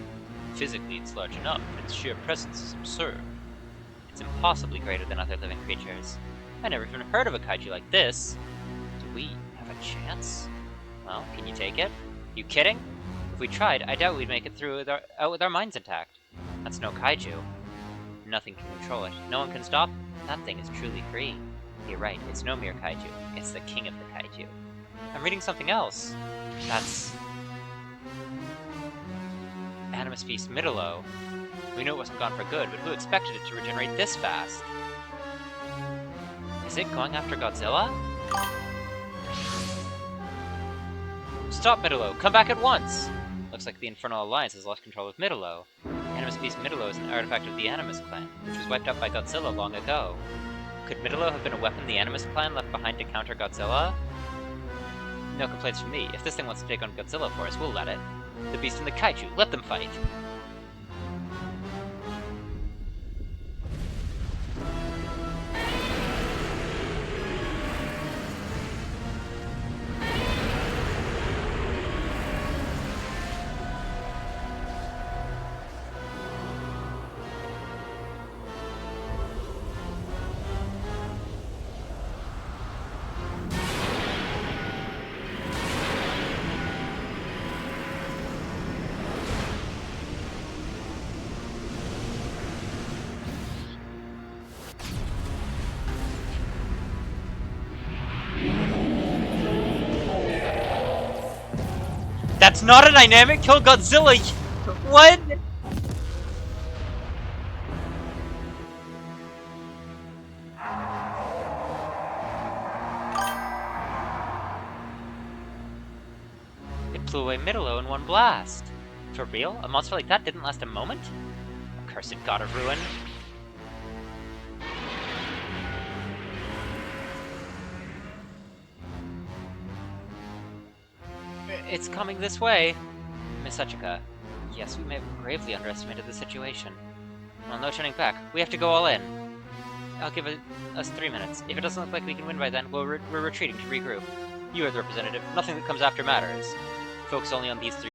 Physically, it's large enough, but its sheer presence is absurd. It's impossibly greater than other living creatures. I never even heard of a kaiju like this. Do we have a chance? Well, can you take it? You kidding? If we tried, I doubt we'd make it through out with our minds intact. That's no kaiju. Nothing can control it. No one can stop. That thing is truly free. You're right, it's no mere kaiju. It's the king of the kaiju. I'm reading something else. That's Animus Beast Midolo. We knew it wasn't gone for good, but who expected it to regenerate this fast? Is it going after Godzilla? Stop, Midolo! Come back at once! Looks like the Infernal Alliance has lost control of Midolo. Animus Beast Midolo is an artifact of the Animus clan, which was wiped out by Godzilla long ago. Could Midolo have been a weapon the Animus clan left behind to counter Godzilla? No complaints from me. If this thing wants to take on Godzilla for us, we'll let it. The beast and the kaiju, let them fight! That's not a dynamic kill Godzilla! What? It blew away Midolo in one blast. For real? A monster like that didn't last a moment? Accursed god of ruin. It's coming this way. Miss Sachika. Yes, we may have gravely underestimated the situation. Well, no turning back. We have to go all in. I'll give us 3 minutes. If it doesn't look like we can win by then, we're retreating to regroup. You are the representative. Nothing that comes after matters. Focus only on these 3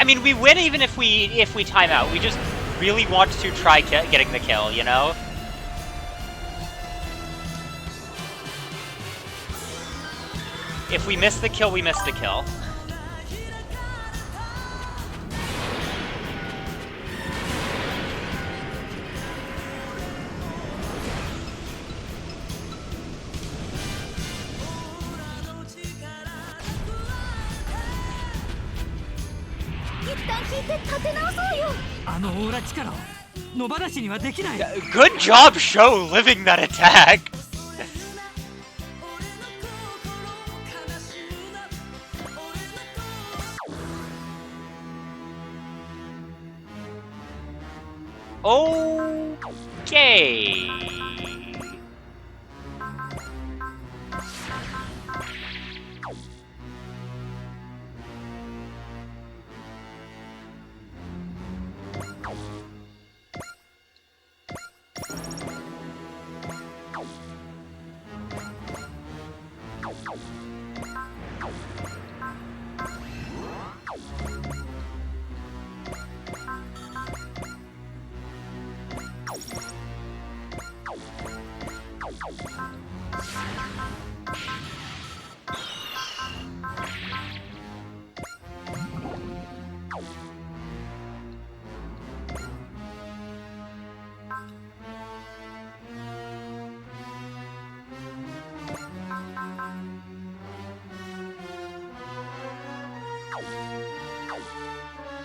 mean, we win even if we time out. We just really want to try getting the kill, you know? If we miss the kill, we miss the kill. Good job, Sho, living that attack! Okay.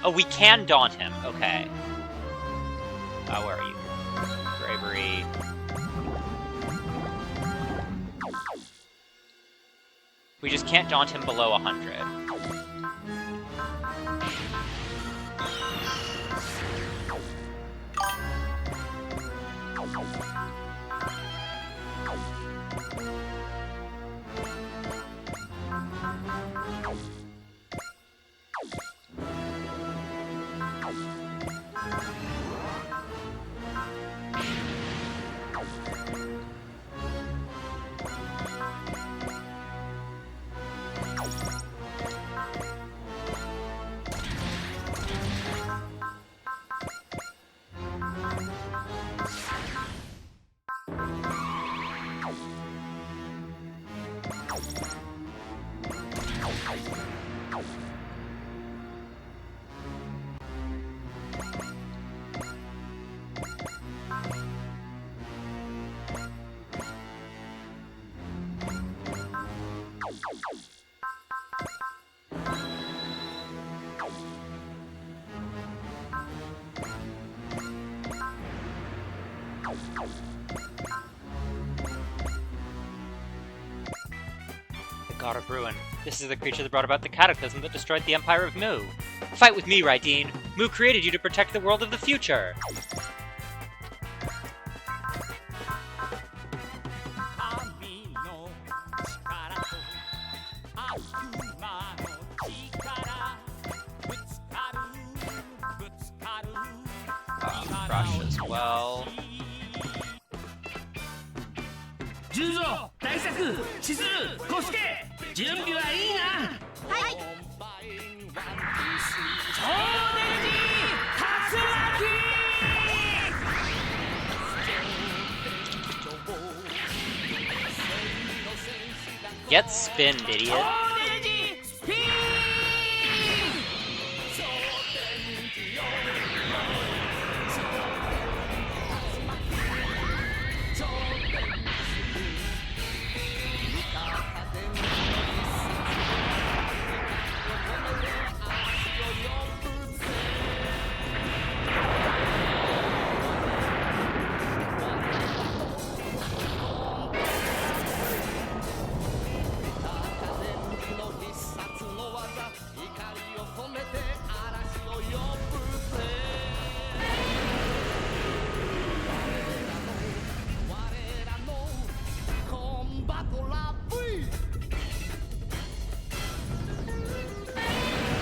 Oh, we can daunt him. Okay. Where are you? Bravery. We just can't daunt him below 100. God of Ruin. This is the creature that brought about the cataclysm that destroyed the Empire of Mu. Fight with me, Raideen. Mu created you to protect the world of the future. Crush as well. 十蔵、大作、しずる、コスケ、準備はいいな。はい。超電磁竜巻。 Get spinned, idiot.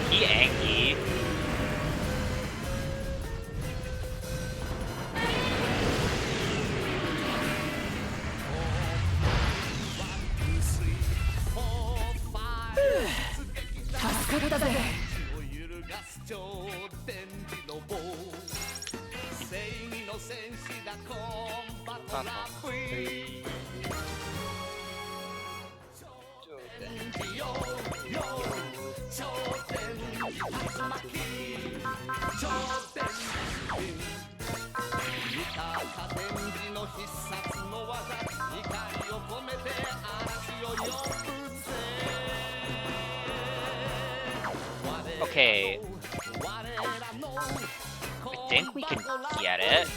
He angry. Okay. I think we can get it.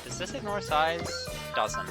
Does this ignore size? Doesn't.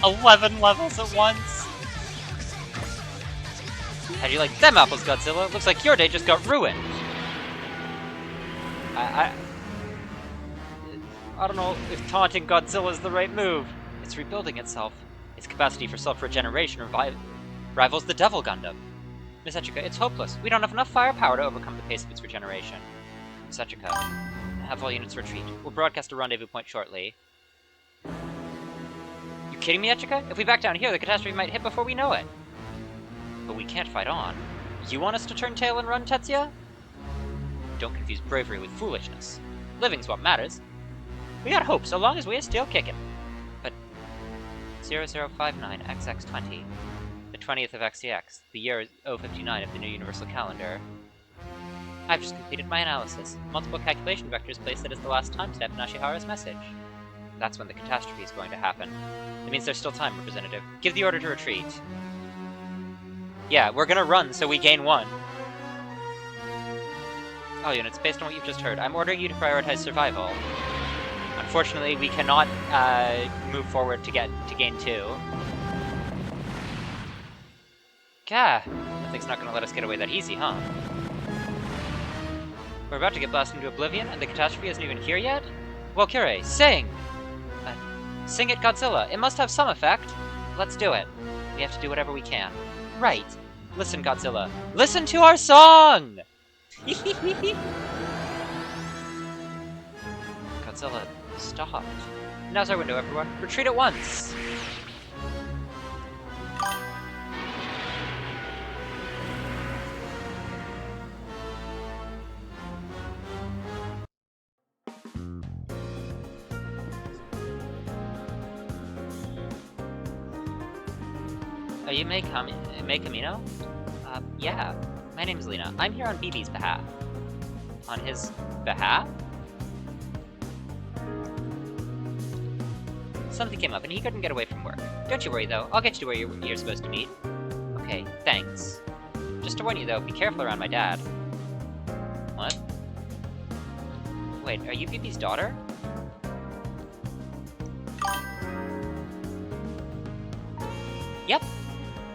So Ah! 11 levels at once! How do you like them apples, Godzilla? Looks like your day just got ruined! I don't know if taunting Godzilla is the right move. It's rebuilding itself. Its capacity for self-regeneration rivals the Devil Gundam. Miss Echica, it's hopeless. We don't have enough firepower to overcome the pace of its regeneration. Miss Echica, have all units retreat. We'll broadcast a rendezvous point shortly. You kidding me, Echica? If we back down here, the catastrophe might hit before we know it. But we can't fight on. You want us to turn tail and run, Tetsuya? Don't confuse bravery with foolishness. Living's what matters. We got hope so long as we're still kicking. But 0059 XX20, the 20th of XTX, the year is 059 of the new universal calendar. I've just completed my analysis. Multiple calculation vectors place it as the last timestamp in Ashihara's message. That's when the catastrophe is going to happen. It means there's still time, Representative. Give the order to retreat. Yeah, we're gonna run so we gain 1. All units, based on what you've just heard, I'm ordering you to prioritize survival. Unfortunately, we cannot move forward to gain 2. Gah! That thing's not gonna let us get away that easy, huh? We're about to get blasted into oblivion, and the catastrophe isn't even here yet? Valkyrie, sing! Sing it, Godzilla! It must have some effect! Let's do it. We have to do whatever we can. Right. Listen, Godzilla. Listen to our song! Godzilla stopped. Now's our window, everyone. Retreat at once! Are you Mei Camino? Yeah. My name's Lena. I'm here on BB's behalf. On his behalf? Something came up and he couldn't get away from work. Don't you worry though, I'll get you to where you're supposed to meet. Okay, thanks. Just to warn you though, be careful around my dad. What? Wait, are you BB's daughter? Yep.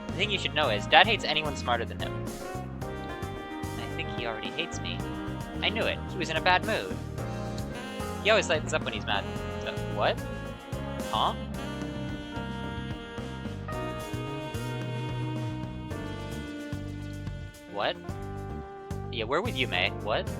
The thing you should know is, Dad hates anyone smarter than him. I think he already hates me. I knew it. He was in a bad mood. He always lightens up when he's mad. What? Huh? What? Yeah, we're with you, May. What?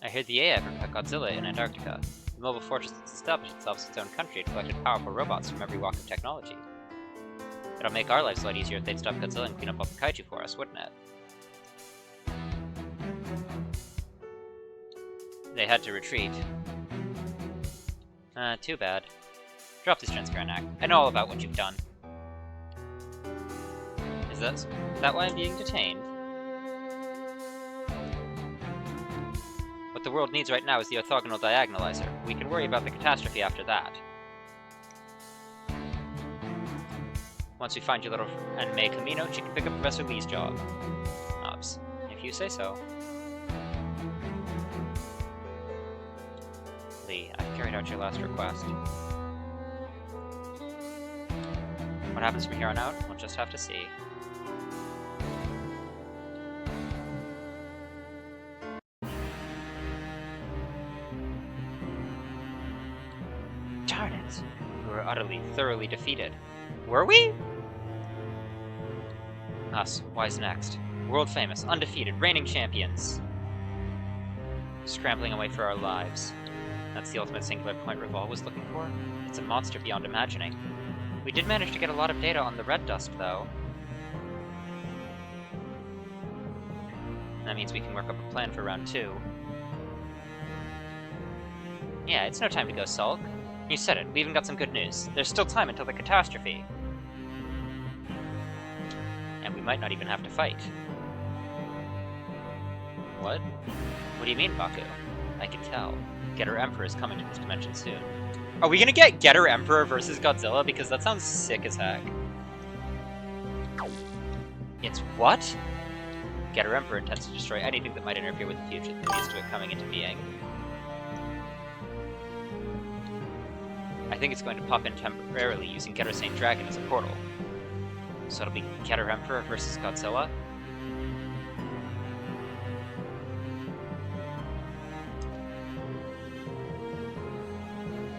I heard the AI have Godzilla in Antarctica. The mobile fortress that's established itself as its own country and collected powerful robots from every walk of technology. It'll make our lives a lot easier if they'd stop Godzilla and clean up all the kaiju for us, wouldn't it? They had to retreat. Too bad. Drop this transparent act. I know all about what you've done. Is that why I'm being detained? What the world needs right now is the orthogonal diagonalizer. We can worry about the catastrophe after that. Once we find your little friend Mei Camino, she can pick up Professor Lee's job. Ops. If you say so. Lee, I've carried out your last request. What happens from here on out, we'll just have to see. Darn it! We were utterly, thoroughly defeated. Were we? Us. Why's next? World famous, undefeated, reigning champions. Scrambling away for our lives. That's the ultimate singular point Revolve was looking for. It's a monster beyond imagining. We did manage to get a lot of data on the red dust, though. That means we can work up a plan for round 2. Yeah, it's no time to go sulk. You said it, we even got some good news. There's still time until the catastrophe. And we might not even have to fight. What? What do you mean, Baku? I can tell. Getter Emperor is coming to this dimension soon. Are we gonna get Getter Emperor versus Godzilla? Because that sounds sick as heck. It's what? Getter Emperor intends to destroy anything that might interfere with the future that leads to it coming into being. I think it's going to pop in temporarily using Getter Saint Dragon as a portal. So it'll be Getter Emperor versus Godzilla?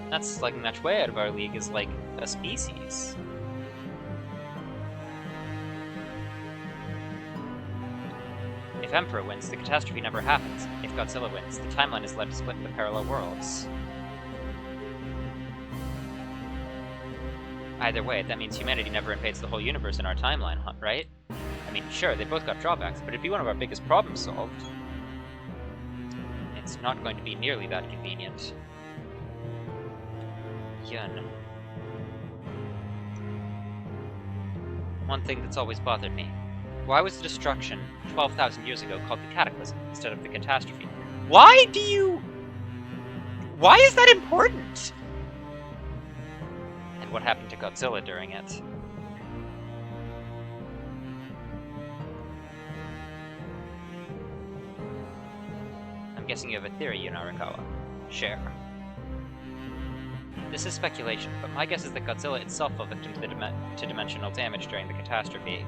That's like much way out of our league as like a species. If Emperor wins, the catastrophe never happens. If Godzilla wins, the timeline is led to split into parallel worlds. Either way, that means humanity never invades the whole universe in our timeline, right? I mean, sure, they both got drawbacks, but it'd be one of our biggest problems solved. It's not going to be nearly that convenient. Yun. one thing that's always bothered me. Why was the destruction 12,000 years ago called the Cataclysm instead of the Catastrophe? Why is that important? And what happened to Godzilla during it? I'm guessing you have a theory, Yunarikawa. Share. This is speculation, but my guess is that Godzilla itself fell victim to dimensional damage during the catastrophe.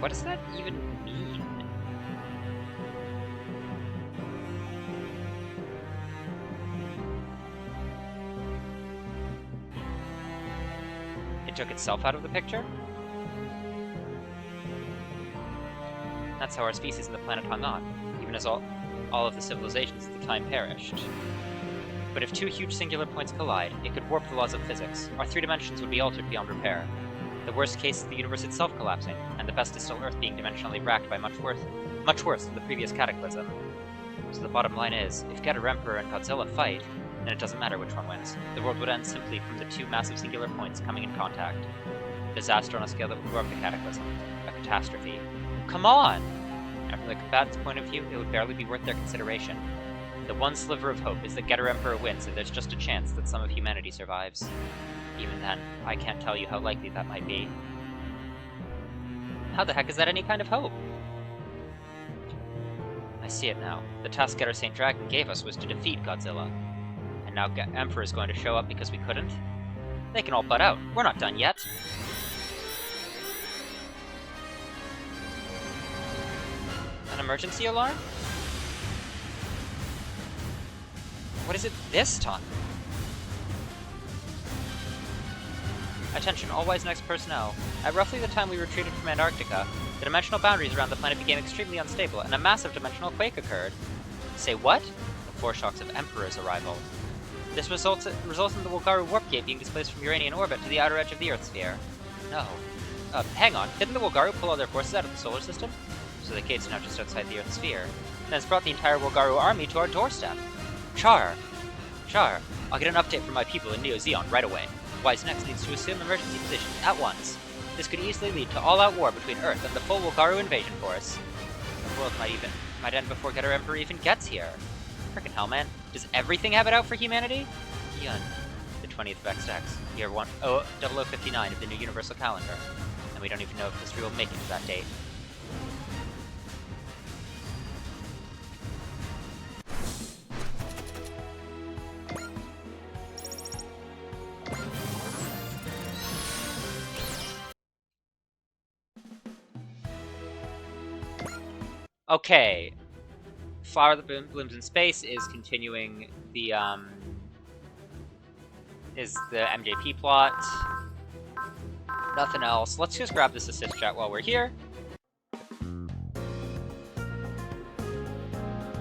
What does that even mean? It took itself out of the picture? That's how our species and the planet hung on, even as all of the civilizations at the time perished. But if two huge singular points collide, it could warp the laws of physics. Our three dimensions would be altered beyond repair. The worst case is the universe itself collapsing, and the best is still Earth being dimensionally racked by much worse than the previous cataclysm. So the bottom line is, if Getter Emperor and Godzilla fight, then it doesn't matter which one wins. The world would end simply from the two massive singular points coming in contact. A disaster on a scale that would dwarf the cataclysm. A catastrophe. Come on! And from the combatant's point of view, it would barely be worth their consideration. The one sliver of hope is that Getter Emperor wins, and there's just a chance that some of humanity survives. Even then, I can't tell you how likely that might be. How the heck is that any kind of hope? I see it now. The task Getter St. Dragon gave us was to defeat Godzilla. And now Emperor is going to show up because we couldn't? They can all butt out. We're not done yet. An emergency alarm? What is it this time? Attention, all Wise Next personnel. At roughly the time we retreated from Antarctica, the dimensional boundaries around the planet became extremely unstable, and a massive dimensional quake occurred. Say what? The foreshocks of Emperor's arrival. This results in the Wolgaru Warp Gate being displaced from Uranian orbit to the outer edge of the Earth sphere. No. Hang on, didn't the Wolgaru pull all their forces out of the solar system? So the gate's now just outside the Earth sphere. And it's brought the entire Wolgaru army to our doorstep. Char, I'll get an update from my people in Neo Zeon right away. Wise Next needs to assume emergency position at once. This could easily lead to all-out war between Earth and the full Wolgaru invasion force. The world might end before Getter Emperor even gets here. Frickin' hell, man. Does everything have it out for humanity? Yun. The 20th of XX, year 0059 of the new universal calendar. And we don't even know if history will make it to that date. Okay, Flower That Blooms in Space is continuing the MJP plot. Nothing else. Let's just grab this assist chat while we're here.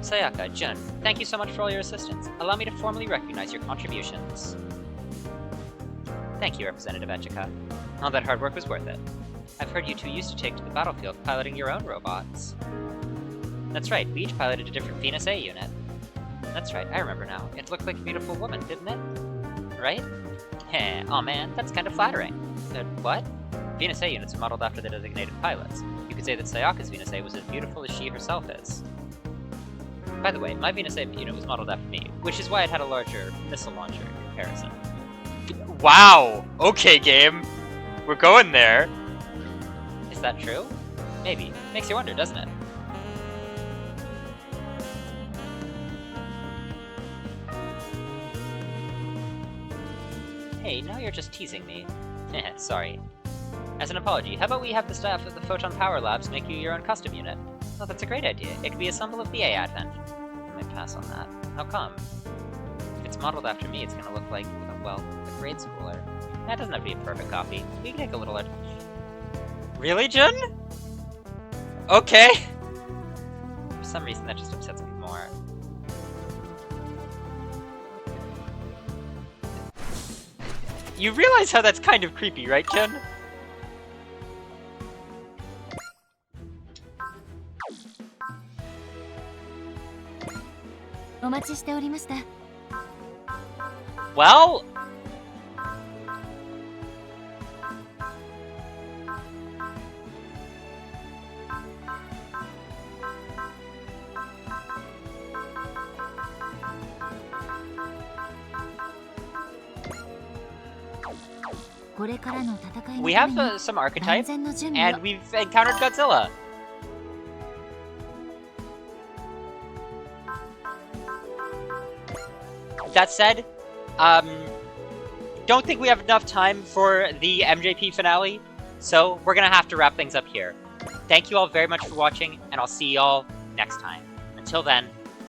Sayaka, Jun, thank you so much for all your assistance. Allow me to formally recognize your contributions. Thank you, Representative Echika. All that hard work was worth it. I've heard you two used to take to the battlefield piloting your own robots. That's right, we each piloted a different Venus A unit. That's right, I remember now. It looked like a beautiful woman, didn't it? Right? Heh, aw man, that's kind of flattering. What? Venus A units are modeled after the designated pilots. You could say that Sayaka's Venus A was as beautiful as she herself is. By the way, my Venus A unit was modeled after me, which is why it had a larger missile launcher in comparison. Wow! Okay, game! We're going there! Is that true? Maybe. Makes you wonder, doesn't it? Hey, now you're just teasing me. Sorry. As an apology, how about we have the staff at the Photon Power Labs make you your own custom unit? Oh, that's a great idea. It could be a symbol of BA Advent. I might pass on that. How come? If it's modeled after me, it's gonna look like, well, a grade schooler. That doesn't have to be a perfect copy. We can take a little... Really, Jun? Okay! For some reason, that just upsets me more. You realize how that's kind of creepy, right, Jun? Well, これからの戦いの We ため have に some 万 archetype, 全の準備を and we've encountered Godzilla. That said, don't think we have enough time for the MJP finale, so we're gonna have to wrap things up here. Thank you all very much for watching, and I'll see y'all next time. Until then,